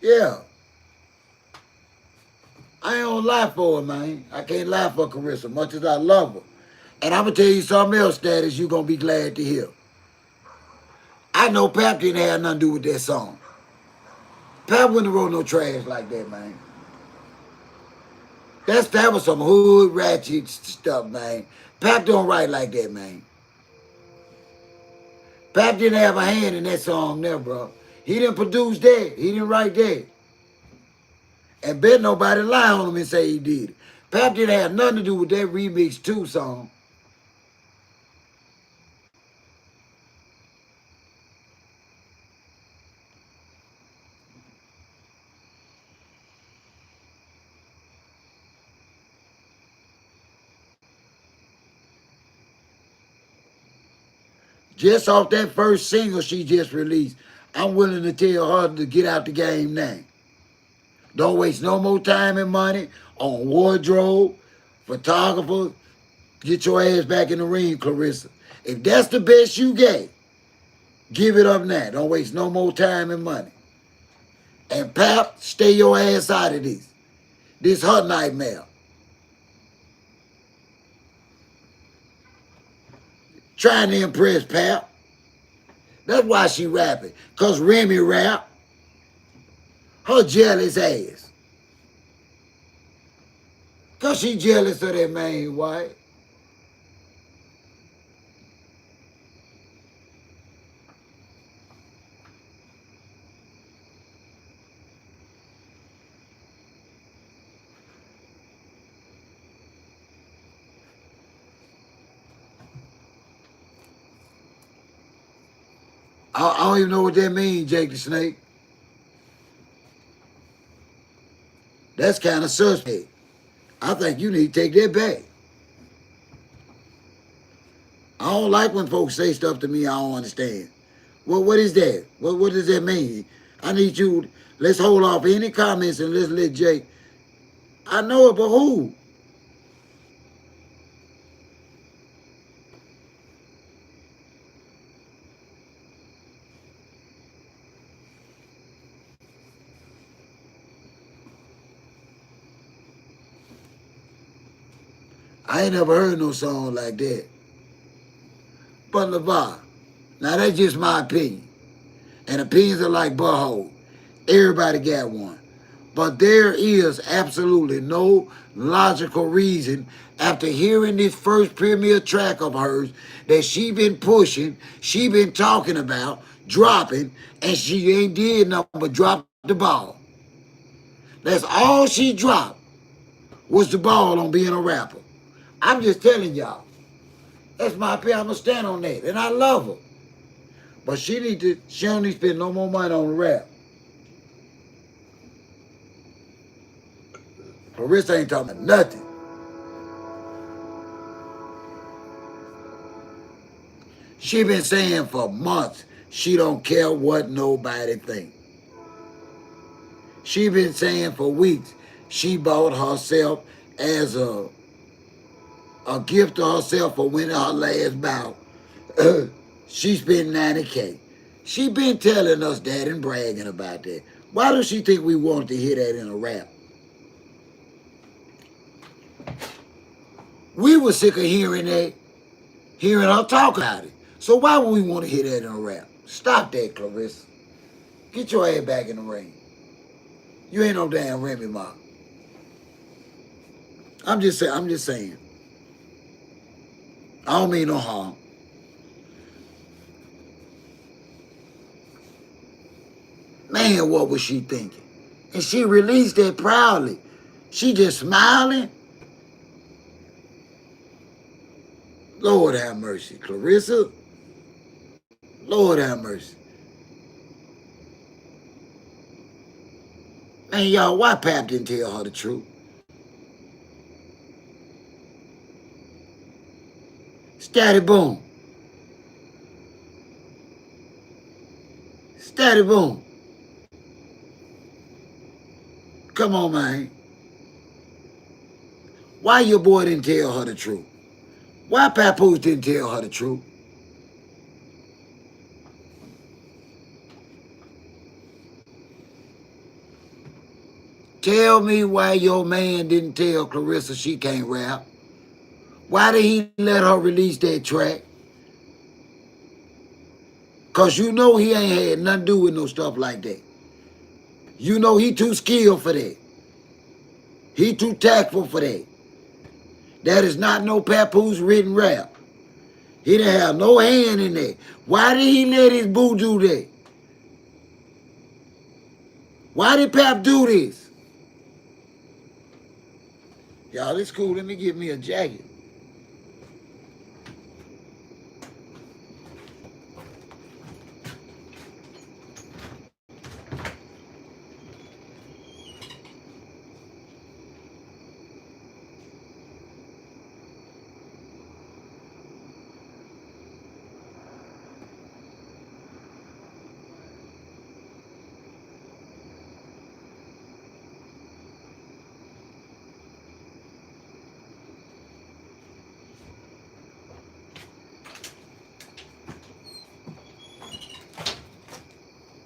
Yeah. I ain't gonna lie for her, man. I can't lie for Carissa, much as I love her. And I'm gonna tell you something else, Status, you gonna be glad to hear. I know Pap didn't have nothing to do with that song. Pap wouldn't have wrote no trash like that, man. That was some hood ratchet stuff, man. Pap don't write like that, man. Pap didn't have a hand in that song there, bro. He didn't produce that. He didn't write that. And bet nobody lie on him and say he did it. Pap didn't have nothing to do with that Remix 2 song. Just off that first single she just released, I'm willing to tell her to get out the game now. Don't waste no more time and money on wardrobe, photographer. Get your ass back in the ring, Clarissa. If that's the best you get, give it up now. Don't waste no more time and money. And Pap, stay your ass out of this. This her nightmare. Trying to impress Pap. That's why she rapping. Cause Remy rap. Her jealous ass. Cause she jealous of that main wife. I don't even know what that means, Jake the Snake. That's kind of suspect. I think you need to take that back. I don't like when folks say stuff to me I don't understand. Well, what is that? What does that mean? I need you, let's hold off any comments and let's let Jay. I know it, but who? I ain't never heard no song like that. But LeVar, now that's just my opinion. And opinions are like butthole. Everybody got one. But there is absolutely no logical reason after hearing this first premiere track of hers that she been pushing, she been talking about, dropping, and she ain't did nothing but drop the ball. That's all she dropped was the ball on being a rapper. I'm just telling y'all. That's my opinion. I'm gonna stand on that. And I love her. But she don't need to spend no more money on rap. Clarissa ain't talking about nothing. She been saying for months she don't care what nobody think. She been saying for weeks she bought herself as a gift to herself for winning her last bout. She spent 90K. She been telling us that and bragging about that. Why does she think we want to hear that in a rap? We were sick of hearing that, hearing her talk about it. So why would we want to hear that in a rap? Stop that, Clarissa. Get your ass back in the ring. You ain't no damn Remy Ma. I'm just saying. I'm just saying. I don't mean no harm. Man, what was she thinking? And she released that proudly. She just smiling. Lord have mercy, Clarissa. Lord have mercy. Man, y'all, why Pap didn't tell her the truth? Steady boom. Steady boom. Come on, man. Why your boy didn't tell her the truth? Why Papoose didn't tell her the truth? Tell me why your man didn't tell Clarissa she can't rap. Why did he let her release that track? Because you know he ain't had nothing to do with no stuff like that. You know he too skilled for that. He too tactful for that. That is not no Papoose written rap. He didn't have no hand in that. Why did he let his boo do that? Why did Pap do this? Y'all, it's cool. Let me get me a jacket.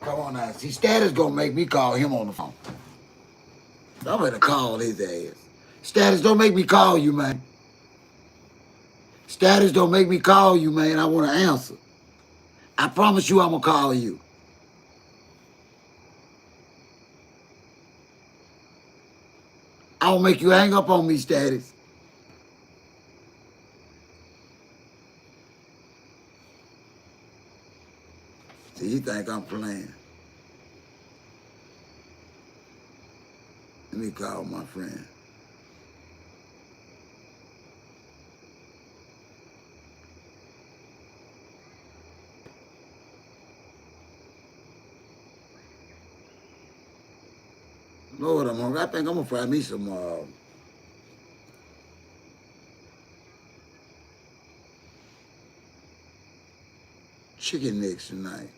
Come on now. See, Status gonna make me call him on the phone. I'm gonna call his ass. Status, don't make me call you, man. Status, don't make me call you, man. I want to answer. I promise you I'm gonna call you. I don't make you hang up on me, Status. See, you think I'm playing. Let me call my friend. Lord, I'm hungry. I think I'm gonna fry me some chicken necks tonight.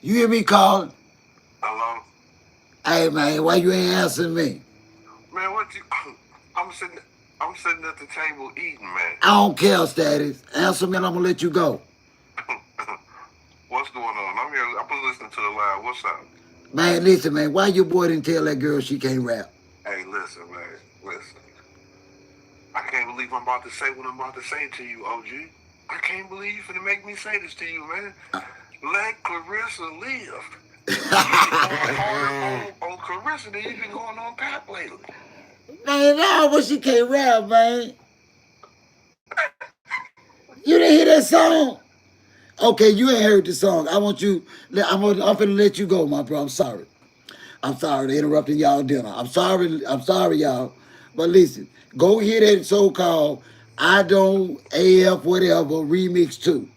You hear me calling? Hello? Hey man, why you ain't answering me? Man, what you I'm sitting I'm sitting at the table eating, man. I don't care, status. Answer me and I'm gonna let you go. What's going on? I'm here. I was listening to the live. What's up? Man, listen, man, why your boy didn't tell that girl she can't rap? Hey, listen, man. Listen. I can't believe I'm about to say what I'm about to say to you, OG. I can't believe you finna make me say this to you, man. Let Clarissa live. You've been going harder on Clarissa than you've been going on Pap lately. Man, no, but she can't rap, man. You didn't hear that song? Okay, you ain't heard the song. I want you. I'm finna let you go, my bro. I'm sorry. I'm sorry to interrupting y'all dinner. I'm sorry. I'm sorry, y'all. But listen, go hear that so-called "I Don't AF Whatever" remix too.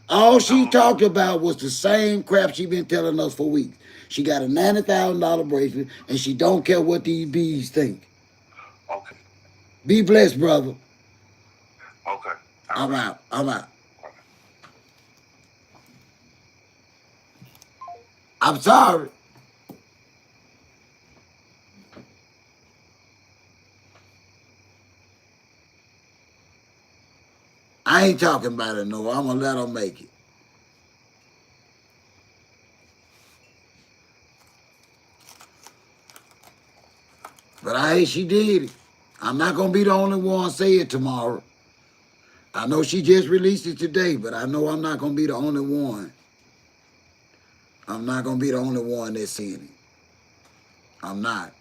All she No. talked about was the same crap she been telling us for weeks. She got a $90,000 bracelet, and she don't care what these bees think. Okay. Be blessed, brother. Okay. All I'm right. out. I'm out. All right. I'm sorry. I ain't talking about it no more. I'm gonna let her make it. But I hate she did it. I'm not gonna be the only one say it tomorrow. I know she just released it today, but I know I'm not gonna be the only one. I'm not gonna be the only one that's saying it. I'm not.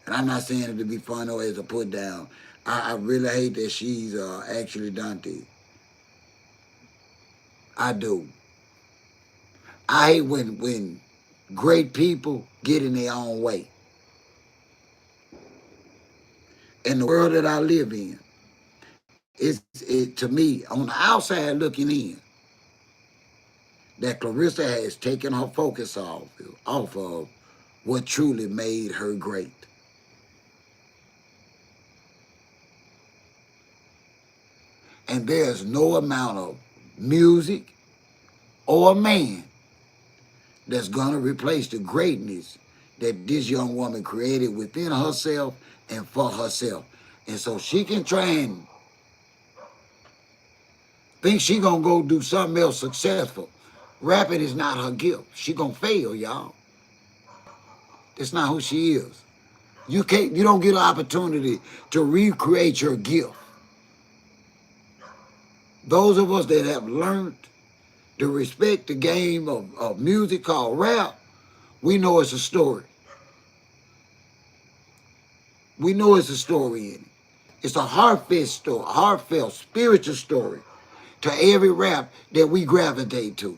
And I'm not saying it to be fun or as a put down. I really hate that she's actually done this. I do. I hate when great people get in their own way. In the world that I live in, it to me on the outside looking in that Clarissa has taken her focus off of what truly made her great. And there's no amount of music or man that's gonna replace the greatness that this young woman created within herself and for herself. And so she can try and think she gonna go do something else successful. Rapping is not her gift. She gonna fail, y'all. That's not who she is. You don't get an opportunity to recreate your gift. Those of us that have learned to respect the game of music called rap, we know it's a story. We know it's a story in it. It's a heartfelt, spiritual story to every rap that we gravitate to.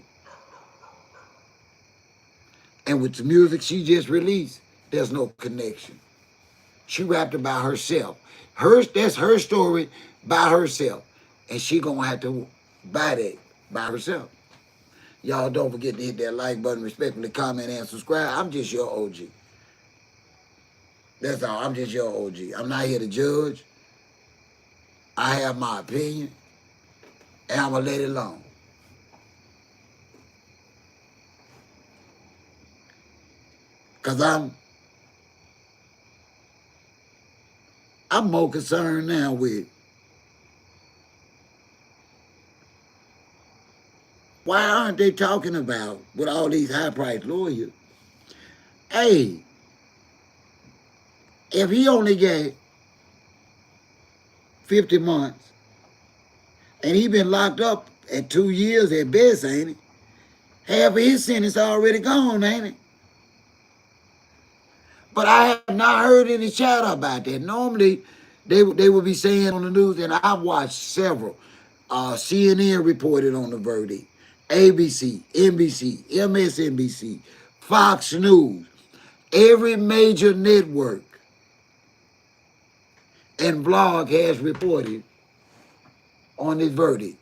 And with the music she just released, there's no connection. She rapped about herself. That's her story by herself. And she gonna have to buy that by herself. Y'all don't forget to hit that like button, respectfully comment and subscribe. I'm just your OG. That's all. I'm just your OG. I'm not here to judge. I have my opinion, and I'm gonna let it alone. Cause I'm more concerned now with why aren't they talking about with all these high priced lawyers? Hey, if he only got 50 months and he been locked up at 2 years at best, ain't it? Half of his sentence already gone, ain't it? But I have not heard any chatter about that. Normally, they would be saying on the news, and I've watched several. CNN reported on the verdict. ABC, NBC, MSNBC, Fox News, every major network and blog has reported on this verdict.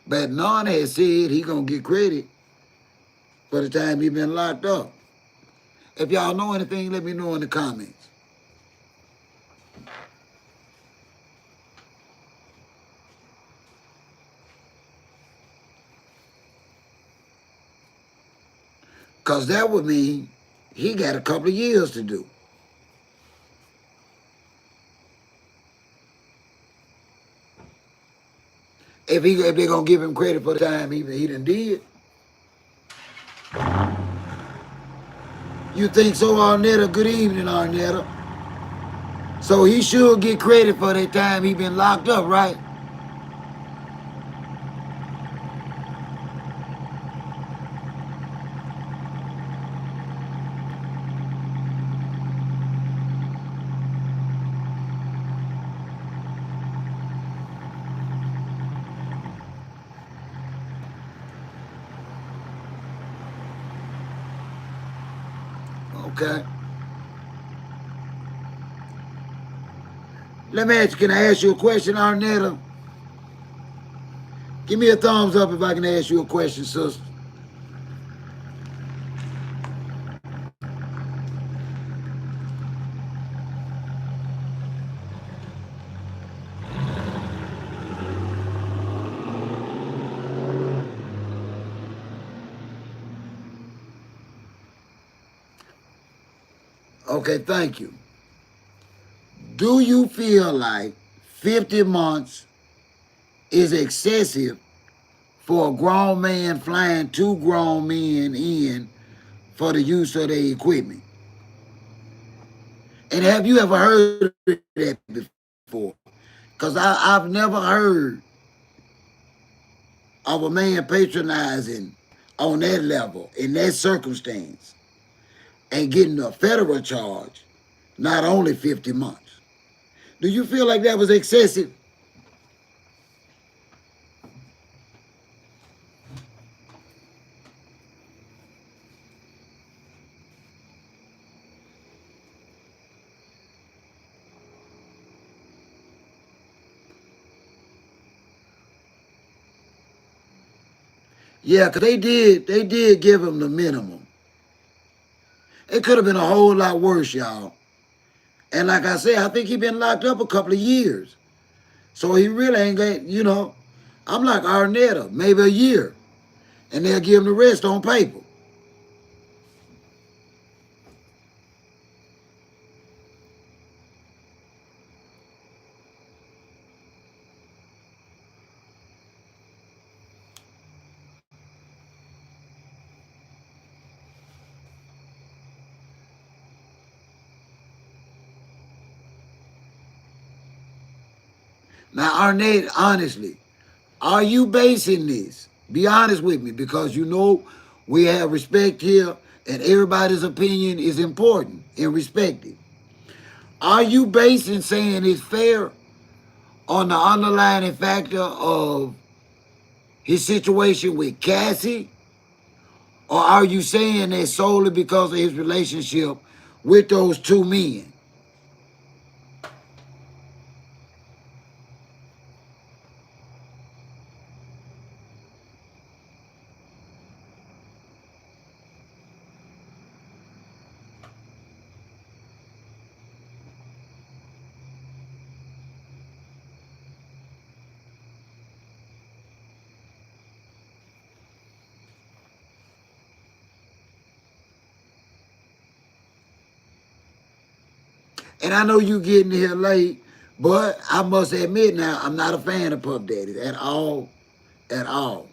But none has said he gonna get credit for the time he been locked up. If y'all know anything, let me know in the comments. Because that would mean he got a couple of years to do. If they're gonna give him credit for the time he done did. You think so, Arnetta? Good evening, Arnetta. So he should get credit for that time he been locked up, right? Okay. Let me ask you, can I ask you a question, Arnetta? Give me a thumbs up if I can ask you a question, sister. Okay, thank you. Do you feel like 50 months is excessive for a grown man flying two grown men in for the use of their equipment? And have you ever heard of that before? Because I've never heard of a man patronizing on that level, in that circumstance, and getting a federal charge, not only 50 months. Do you feel like that was excessive? Yeah, because they did give him the minimum. It could have been a whole lot worse, y'all. And like I said, I think he been locked up a couple of years. So he really ain't got. I'm like Arnetta, maybe a year. And they'll give him the rest on paper. Now, Arnett, honestly, are you basing this? Be honest with me, because we have respect here and everybody's opinion is important and respected. Are you basing saying it's fair on the underlying factor of his situation with Cassie? Or are you saying that solely because of his relationship with those two men? And I know you getting here late, but I must admit now, I'm not a fan of Puff Daddy at all, at all.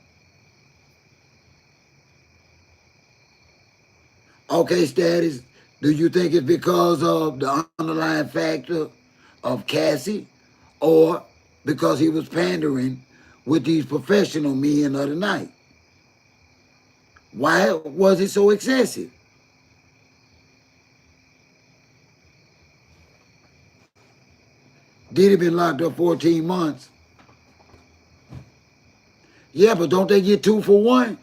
Okay, Status, do you think it's because of the underlying factor of Cassie or because he was pandering with these professional men of the night? Why was it so excessive? Did he been locked up 14 months? Yeah, but don't they get 2 for 1?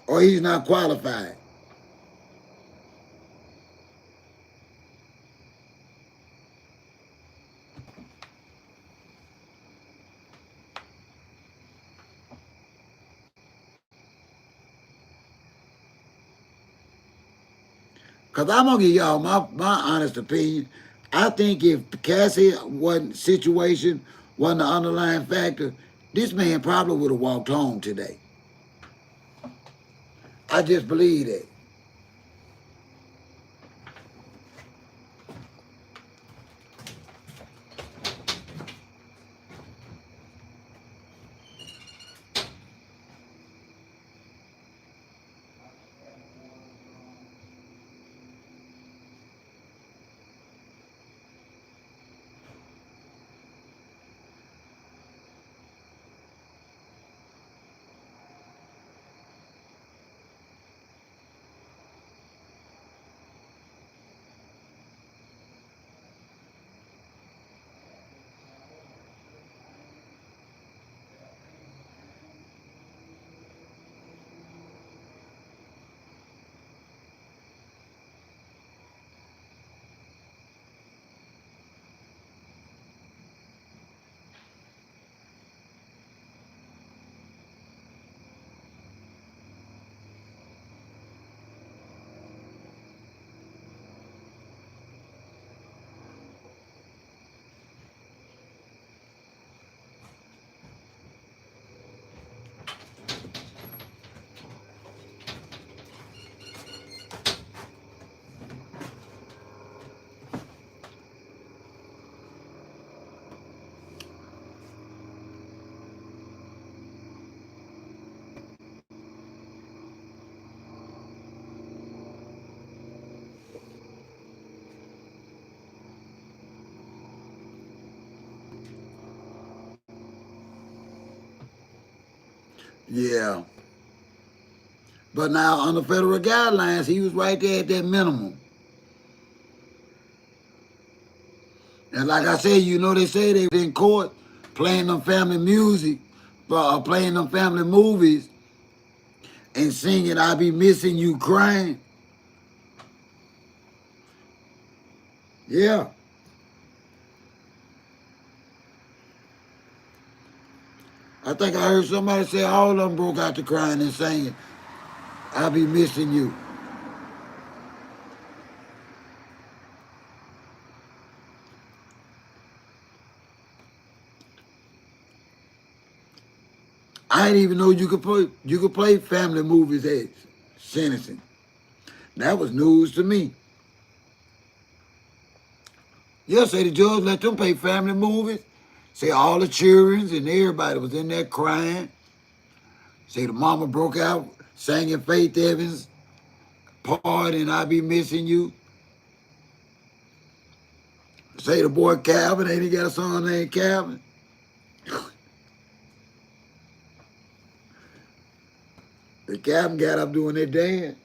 Or he's not qualified? Because I'm going to give y'all my honest opinion. I think if Cassie wasn't situation, wasn't the underlying factor, this man probably would have walked home today. I just believe that. Yeah. But now, under federal guidelines, he was right there at that minimum. And like I said, you know, they say they was in court playing them family music, playing them family movies, and singing "I Be Missing You" crying. Yeah. I think I heard somebody say all of them broke out to crying and singing "I Be Missing You." I didn't even know you could play family movies at sentencing. That was news to me. Yeah, say the judge let them play family movies. Say all the children and everybody was in there crying. Say the mama broke out singing Faith Evans' part and "I Be Missing You." Say the boy Calvin, ain't he got a son named Calvin? The Calvin got up doing that dance.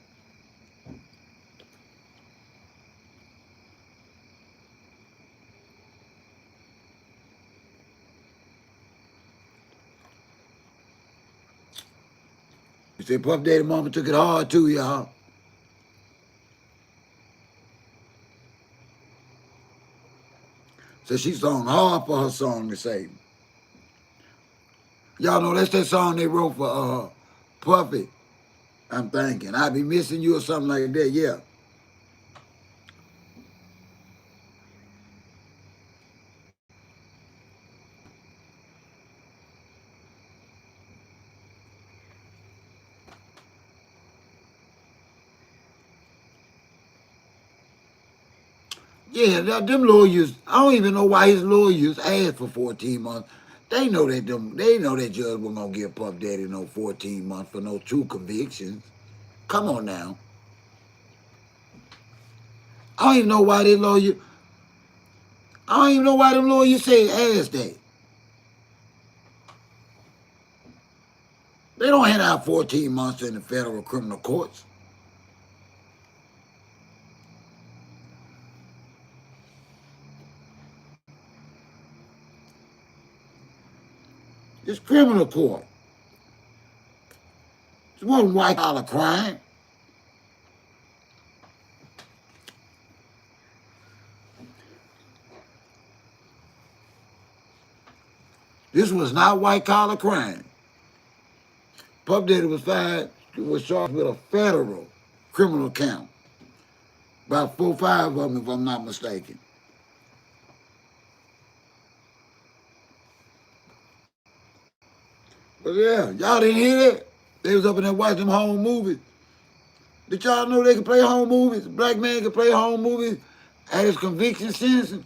He said Puff Daddy mama took it hard too, y'all. So she sung hard for her song to say. Y'all know that's that song they wrote for Puffy. I'm thinking, "I Be Missing You" or something like that, yeah. Yeah, them lawyers, I don't even know why his lawyers asked for 14 months. They know that judge wasn't gonna give Puff Daddy no 14 months for no two convictions. Come on now. I don't even know why they lawyer I don't even know why them lawyers say ask that. They don't hand out 14 months in the federal criminal courts. It's criminal court. It wasn't white collar crime. This was not white collar crime. Puff Daddy was charged with a federal criminal count. About 4, 5 of them, if I'm not mistaken. But yeah, y'all didn't hear that? They was up in there watching them home movies. Did y'all know they could play home movies? A black man could play home movies at his conviction sentencing.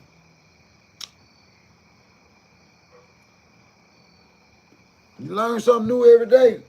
You learn something new every day.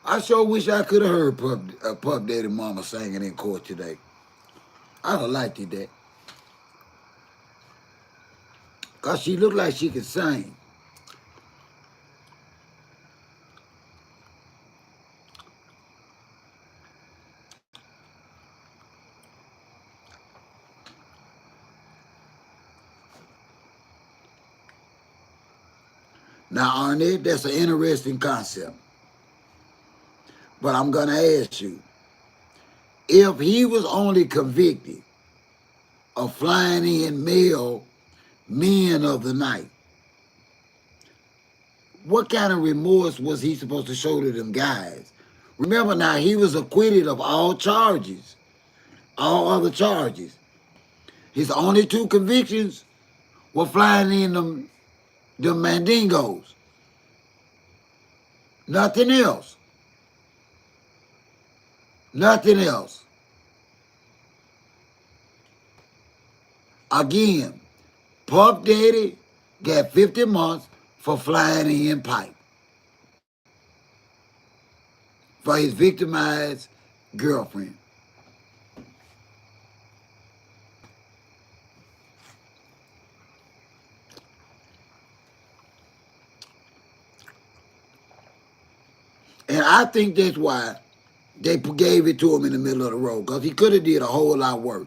I sure wish I could have heard Puff Daddy Mama singing in court today. I'd have liked it that. Because she looked like she could sing. Now, Arnett, that's an interesting concept. But I'm going to ask you, if he was only convicted of flying in male men of the night, what kind of remorse was he supposed to show to them guys? Remember now, he was acquitted of all charges, all other charges. His only 2 convictions were flying in them mandingos. Nothing else. Nothing else. Again, Puff Daddy got 50 months for flying in pipe for his victimized girlfriend. And I think that's why they gave it to him in the middle of the road, because he could have did a whole lot of work.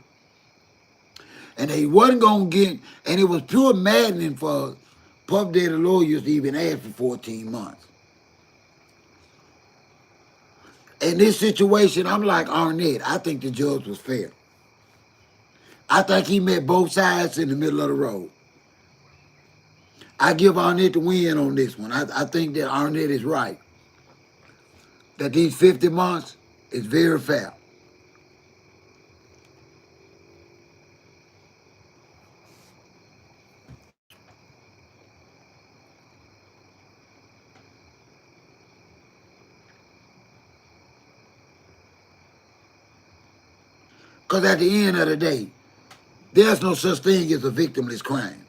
And he wasn't going to get, and it was pure maddening for Puff Daddy lawyers to even ask for 14 months. In this situation, I'm like Arnett. I think the judge was fair. I think he met both sides in the middle of the road. I give Arnett the win on this one. I think that Arnett is right. That these 50 months is very fair. Because at the end of the day, there's no such thing as a victimless crime.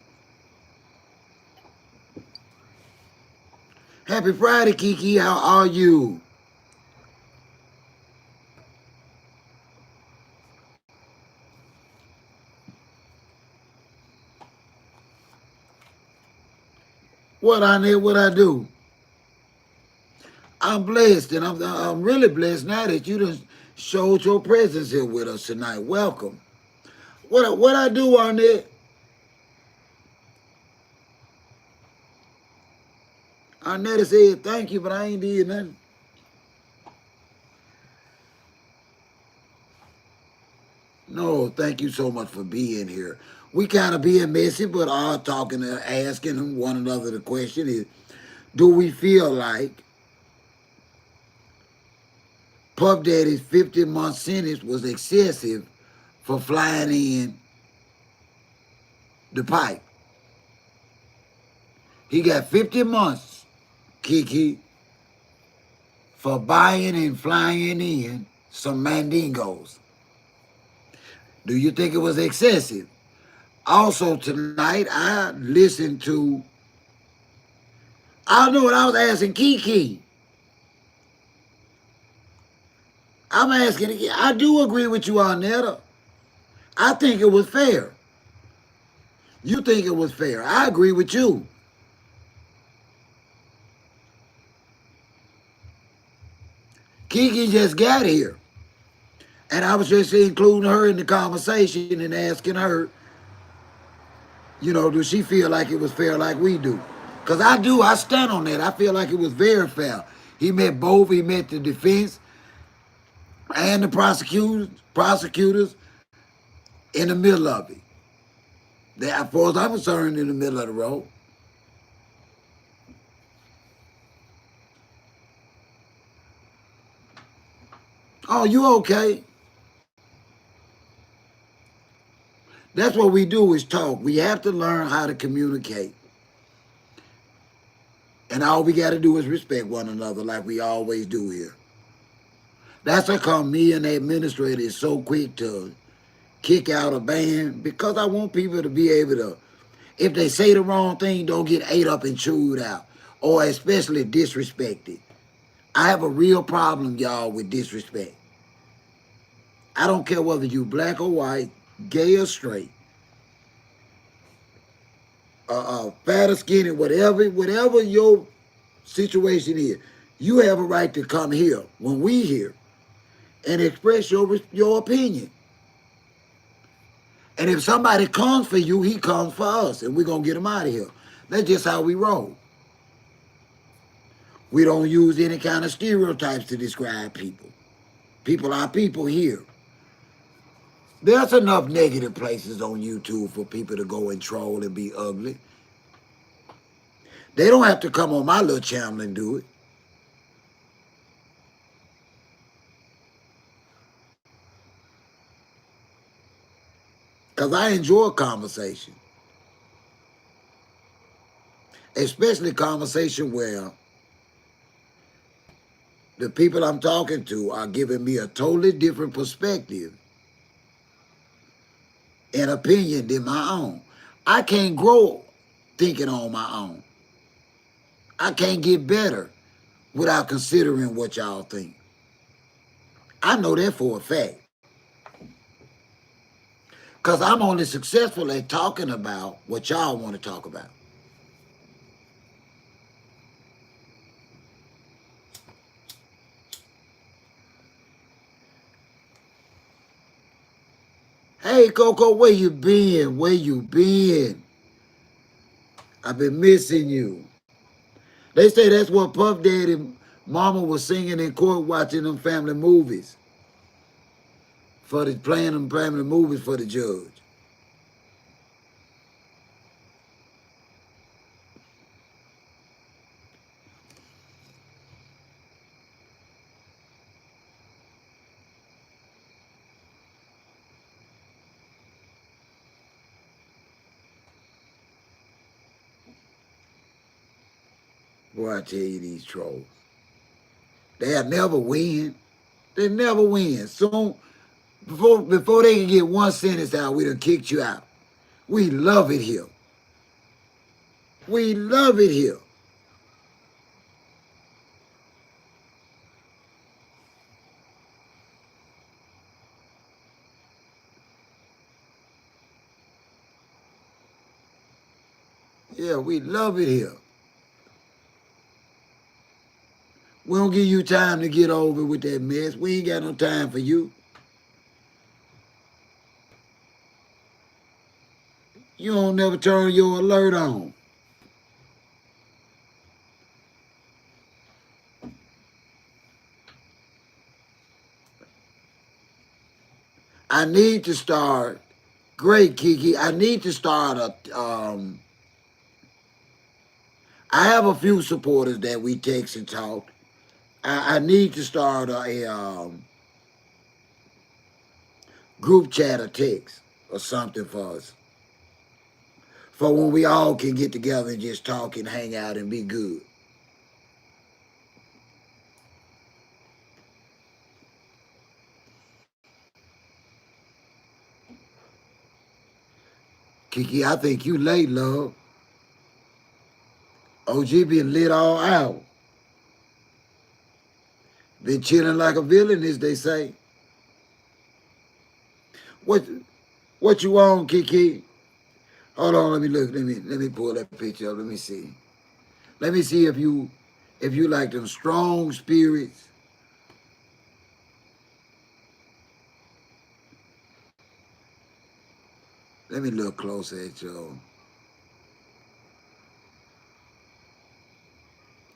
Happy Friday, Kiki. How are you? What I do? I'm blessed, and I'm really blessed now that you done showed your presence here with us tonight. Welcome. What I do, Arnett? Arnett said thank you, but I ain't did nothing. No, thank you so much for being here. We kind of being messy, but all talking and asking one another the question is, do we feel like Puff Daddy's 50-month sentence was excessive for flying in the pipe. He got 50 months, Kiki, for buying and flying in some mandingos. Do you think it was excessive? Also tonight, I listened to, I know what I was asking Kiki. I'm asking again. I do agree with you on that. I think it was fair. You think it was fair. I agree with you. Kiki just got here. And I was just including her in the conversation and asking her, does she feel like it was fair like we do? Because I do. I stand on that. I feel like it was very fair. He met both. He met the defense and the prosecutors in the middle of it. They, as far as I'm concerned, in the middle of the road. Oh, you okay? That's what we do is talk. We have to learn how to communicate. And all we got to do is respect one another like we always do here. That's how come me and the administrator is so quick to kick out a band, because I want people to be able to, if they say the wrong thing, don't get ate up and chewed out, or especially disrespected. I have a real problem, y'all, with disrespect. I don't care whether you black or white, gay or straight, fat or skinny, whatever your situation is, you have a right to come here when we here and express your opinion. And if somebody comes for you, he comes for us, and we're going to get him out of here. That's just how we roll. We don't use any kind of stereotypes to describe people. People are people here. There's enough negative places on YouTube for people to go and troll and be ugly. They don't have to come on my little channel and do it. Because I enjoy conversation. Especially conversation where the people I'm talking to are giving me a totally different perspective and opinion than my own. I can't grow thinking on my own. I can't get better without considering what y'all think. I know that for a fact. Because I'm only successful at talking about what y'all want to talk about. Hey, Coco, where you been? Where you been? I've been missing you. They say that's what Puff Daddy Mama was singing in court watching them family movies. Playing them family movies for the judge. Boy, I tell you, these trolls. They'll never win. They never win. Soon, before they can get one sentence out, we done kicked you out. We love it here. We love it here. Yeah, we love it here. We don't give you time to get over with that mess. We ain't got no time for you. You don't never turn your alert on. I need to start. Great, Kiki. I need to start I have a few supporters that we text and talk. I need to start group chat or text or something for us. For when we all can get together and just talk and hang out and be good. Kiki, I think you late, love. OG been lit all out. Been chilling like a villain, as they say. What what you on, Kiki? Hold on, let me look. Let me pull that picture up. Let me see. Let me see if you like them strong spirits. Let me look closer at you.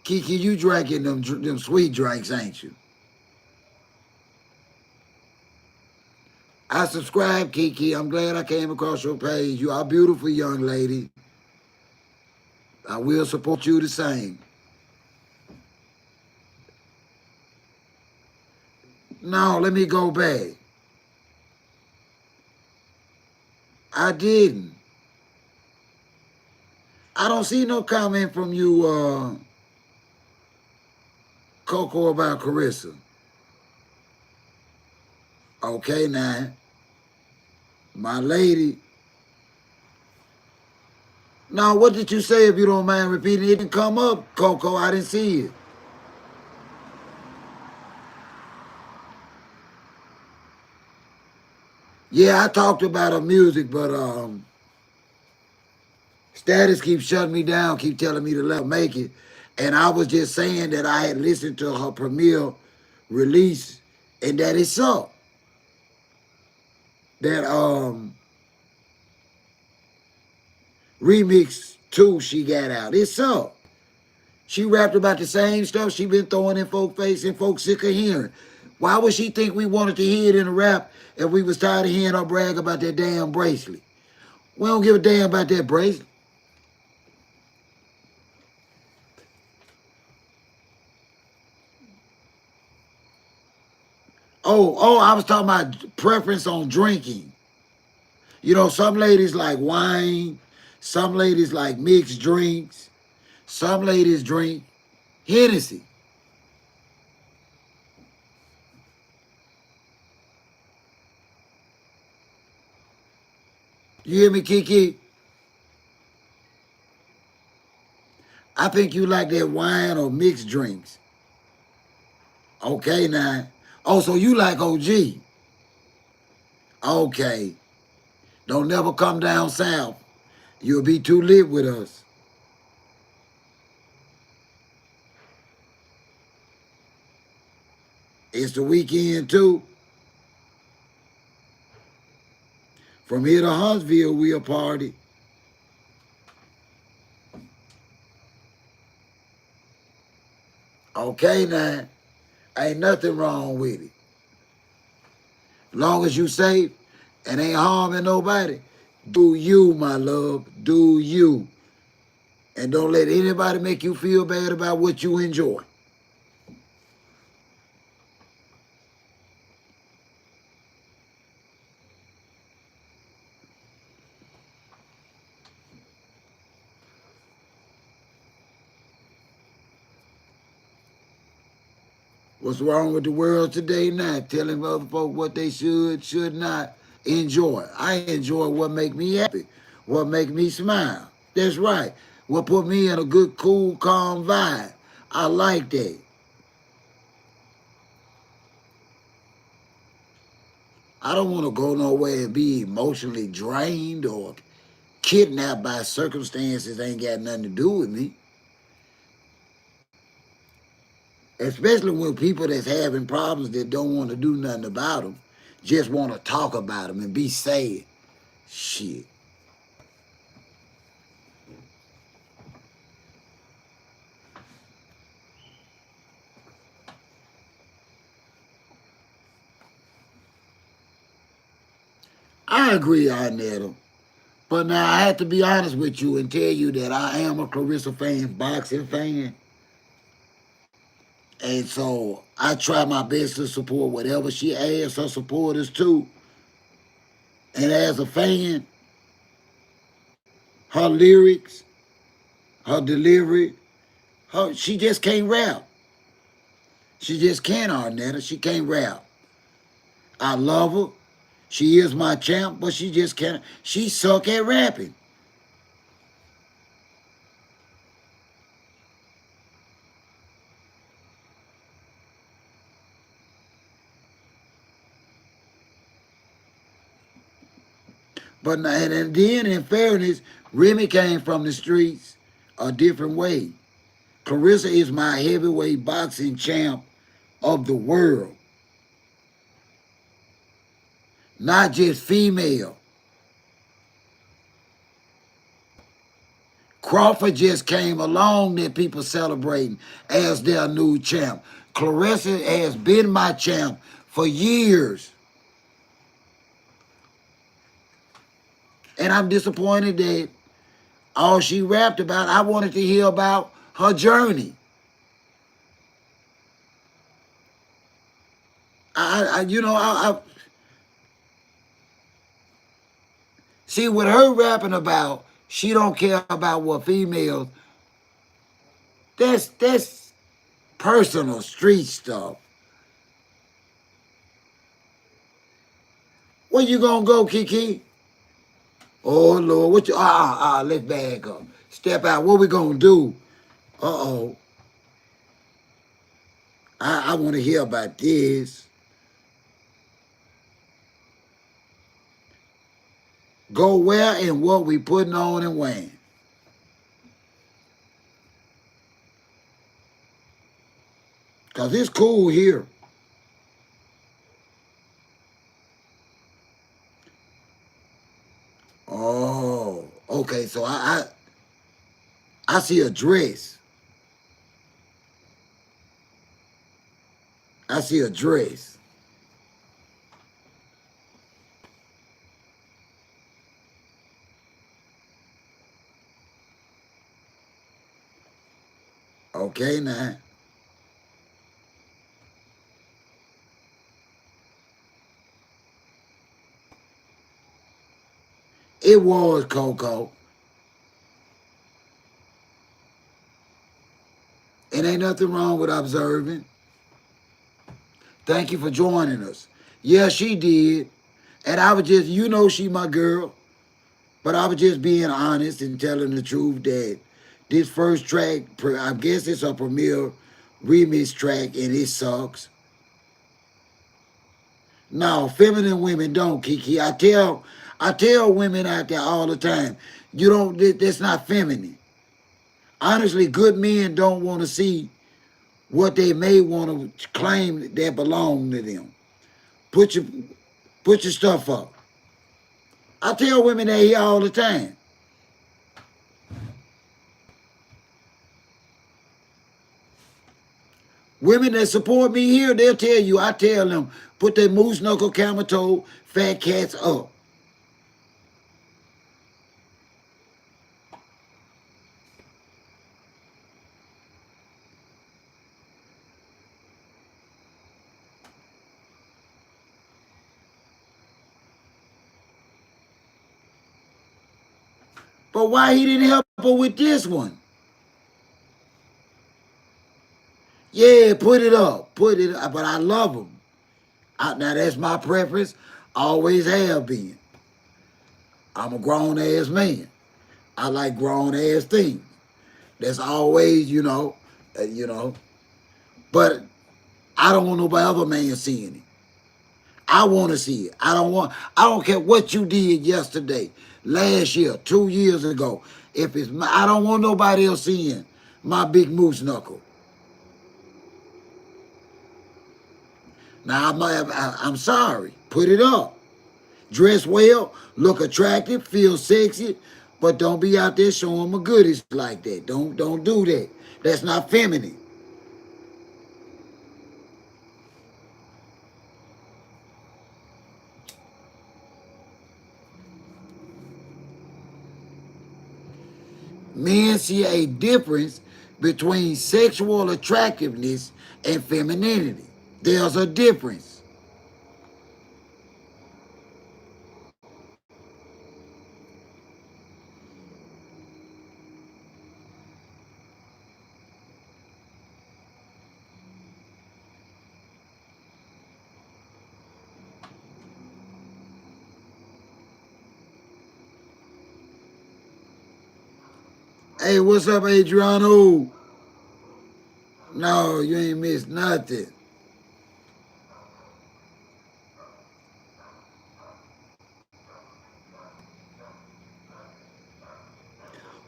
Kiki, you drinking them sweet drinks, ain't you? I subscribe, Kiki. I'm glad I came across your page. You are a beautiful young lady. I will support you the same. No, let me go back. I didn't. I don't see no comment from you, Coco, about Carissa. Okay, now, my lady. Now, what did you say, if you don't mind repeating? It didn't come up, Coco. I didn't see it. Yeah, I talked about her music, but Status keeps shutting me down, keep telling me to let her make it. And I was just saying that I had listened to her premiere release and that it sucked. That remix 2 she got out. It sucked. She rapped about the same stuff she been throwing in folk face and folks sick of hearing. Why would she think we wanted to hear it in a rap if we was tired of hearing her brag about that damn bracelet? We don't give a damn about that bracelet. Oh, I was talking about preference on drinking. You know, some ladies like wine, some ladies like mixed drinks, some ladies drink Hennessy. You hear me, Kiki? I think you like that wine or mixed drinks. Okay, now. Oh, so you like OG. Okay. Don't never come down south. You'll be too lit with us. It's the weekend, too. From here to Huntsville, we'll party. Okay, now. Ain't nothing wrong with it. Long as you safe and ain't harming nobody, do you, my love. Do you. And don't let anybody make you feel bad about what you enjoy. What's wrong with the world today now? Telling other folk what they should not enjoy. I enjoy what make me happy, what make me smile. That's right. What put me in a good, cool, calm vibe. I like that. I don't want to go nowhere and be emotionally drained or kidnapped by circumstances that ain't got nothing to do with me. Especially when people that's having problems that don't want to do nothing about them, just want to talk about them and be sad. Shit. I agree, Arnetta. But now I have to be honest with you and tell you that I am a Clarissa fan, boxing fan. And so I try my best to support whatever she asks her supporters to. And as a fan, her lyrics, her delivery, she just can't rap. She just can't, Arnetta. She can't rap. I love her. She is my champ, but she just can't. She suck at rapping. And then, in fairness, Remy came from the streets a different way. Clarissa is my heavyweight boxing champ of the world, not just female. Crawford just came along that people celebrating as their new champ. Clarissa has been my champ for years. And I'm disappointed that all she rapped about, I wanted to hear about her journey. I see with her rapping about, she don't care about what females. That's personal street stuff. Where you gonna go, Kiki? Oh Lord, what you? Let's back up. Step out. What we gonna do? Uh-oh. I want to hear about this. Go where and what we putting on and when. Cause it's cool here. Oh, okay. So I see a dress. I see a dress. Okay, now. It was Coco. It ain't nothing wrong with observing. Thank you for joining us. Yeah, she did. And I was just, she my girl. But I was just being honest and telling the truth that this first track, I guess it's a premiere remix track and it sucks. No, feminine women don't, Kiki. I tell women out there all the time, you don't, that's not feminine. Honestly, good men don't want to see what they may want to claim that belong to them. Put your put your stuff up. I tell women that here all the time. Women that support me here, they'll tell you, I tell them, put their moose knuckle camel toe fat cats up. But why he didn't help her with this one? Yeah, put it up. Put it up. But I love them. Now that's my preference. Always have been. I'm a grown ass man. I like grown ass things. That's always, you know. But I don't want nobody other man seeing it. I want to see it. I don't care what you did yesterday, last year, 2 years ago. If it's I don't want nobody else seeing my big moose knuckle. Now I'm sorry. Put it up. Dress well, look attractive, feel sexy, but don't be out there showing my goodies like that. Don't do that. That's not feminine. Men see a difference between sexual attractiveness and femininity. There's a difference. Hey, what's up, Adriano? No, you ain't missed nothing.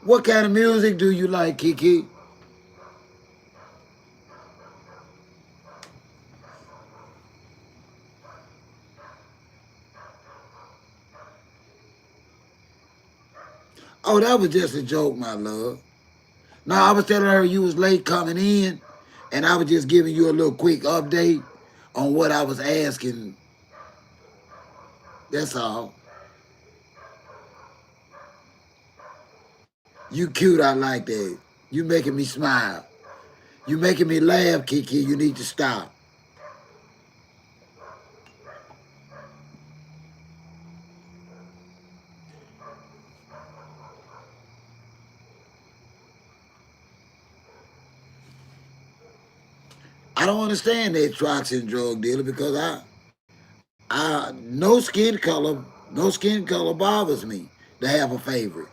What kind of music do you like, Kiki? Oh, that was just a joke, my love. No, I was telling her you was late coming in, and I was just giving you a little quick update on what I was asking. That's all. You cute, I like that. You making me smile. You making me laugh, Kiki. You need to stop. I don't understand that toxic drug dealer because no skin color, no skin color bothers me to have a favorite.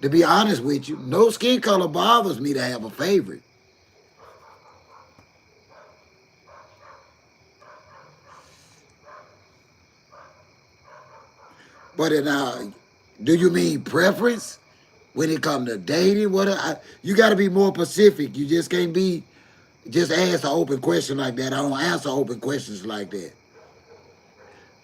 To be honest with you, no skin color bothers me to have a favorite. But do you mean preference when it comes to dating? You got to be more specific. You just can't be just ask an open question like that. I don't answer open questions like that.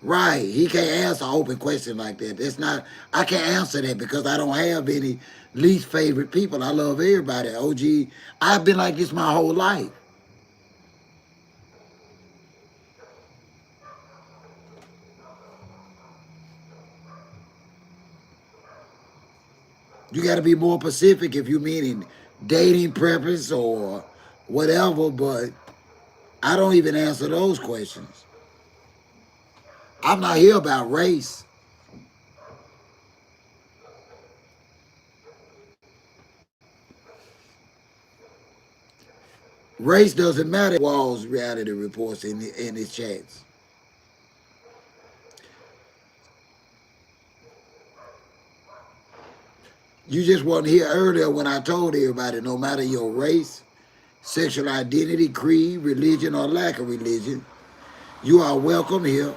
Right. He can't answer an open question like that. That's not. I can't answer that because I don't have any least favorite people. I love everybody. OG. I've been like this my whole life. You got to be more specific if you meaning dating preference or whatever. But I don't even answer those questions. I'm not here about race. Race doesn't matter. Walls reality reports in his chats. You just wasn't here earlier when I told everybody no matter your race, sexual identity, creed, religion, or lack of religion, you are welcome here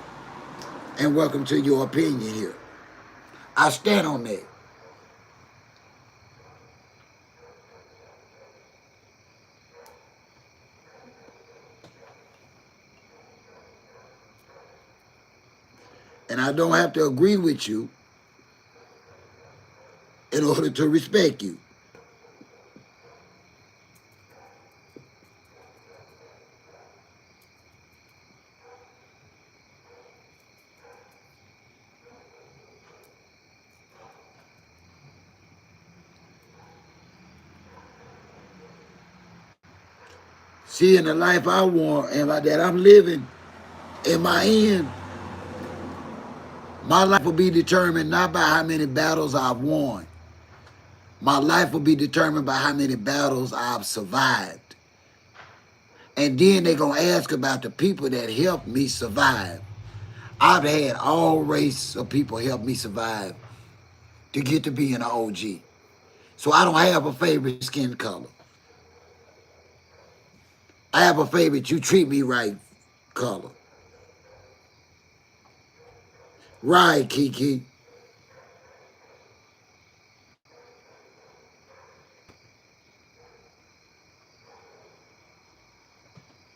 and welcome to your opinion here. I stand on that. And I don't have to agree with you in order to respect you. See, in the life I want and that I'm living, in my end, my life will be determined not by how many battles I've won. My life will be determined by how many battles I've survived. And then they're going to ask about the people that helped me survive. I've had all race of people help me survive to get to be an OG. So I don't have a favorite skin color. I have a favorite you treat me right color. Right, Kiki.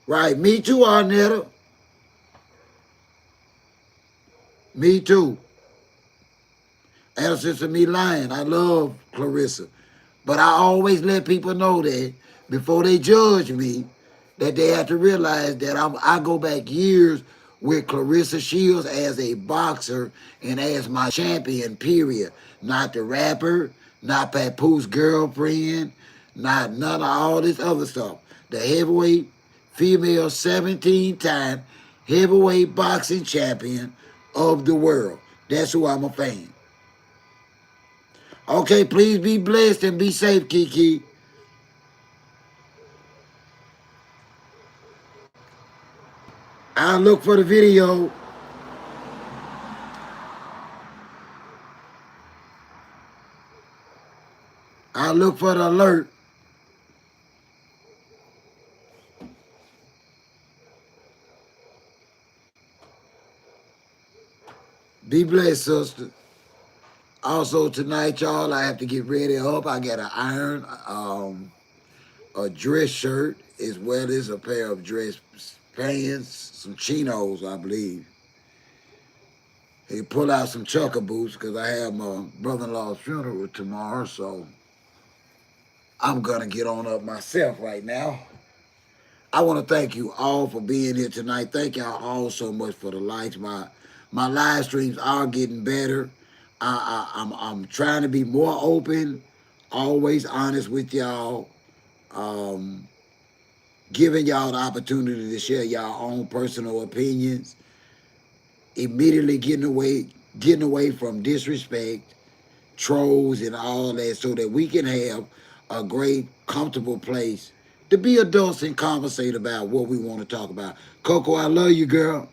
Right, me too, Arnetta. Me too. Ever since me lying, I love Clarissa. But I always let people know that before they judge me, that they have to realize that I go back years with Clarissa Shields as a boxer and as my champion, period. Not the rapper, not Papoose girlfriend, not none of all this other stuff. The heavyweight female 17-time heavyweight boxing champion of the world. That's who I'm a fan. Okay, please be blessed and be safe, Kiki. I'll look for the video. I'll look for the alert. Be blessed, sister. Also tonight, y'all, I have to get ready up. I got an iron, a dress shirt, as well as a pair of dress pants, some chinos, I believe. He pull out some chucker boots because I have my brother-in-law's funeral tomorrow, so I'm gonna get on up myself right now. I want to thank you all for being here tonight. Thank y'all all so much for the likes. My live streams are getting better. I'm trying to be more open, always honest with y'all, um, giving y'all the opportunity to share y'all own personal opinions. Immediately getting away from disrespect, trolls, and all that, so that we can have a great, comfortable place to be adults and conversate about what we want to talk about. Coco, I love you, girl.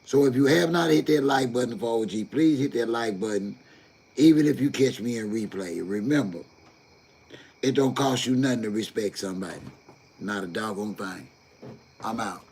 So if you have not hit that like button for OG, please hit that like button, even if you catch me in replay. Remember, it don't cost you nothing to respect somebody. Not a doggone thing. I'm out.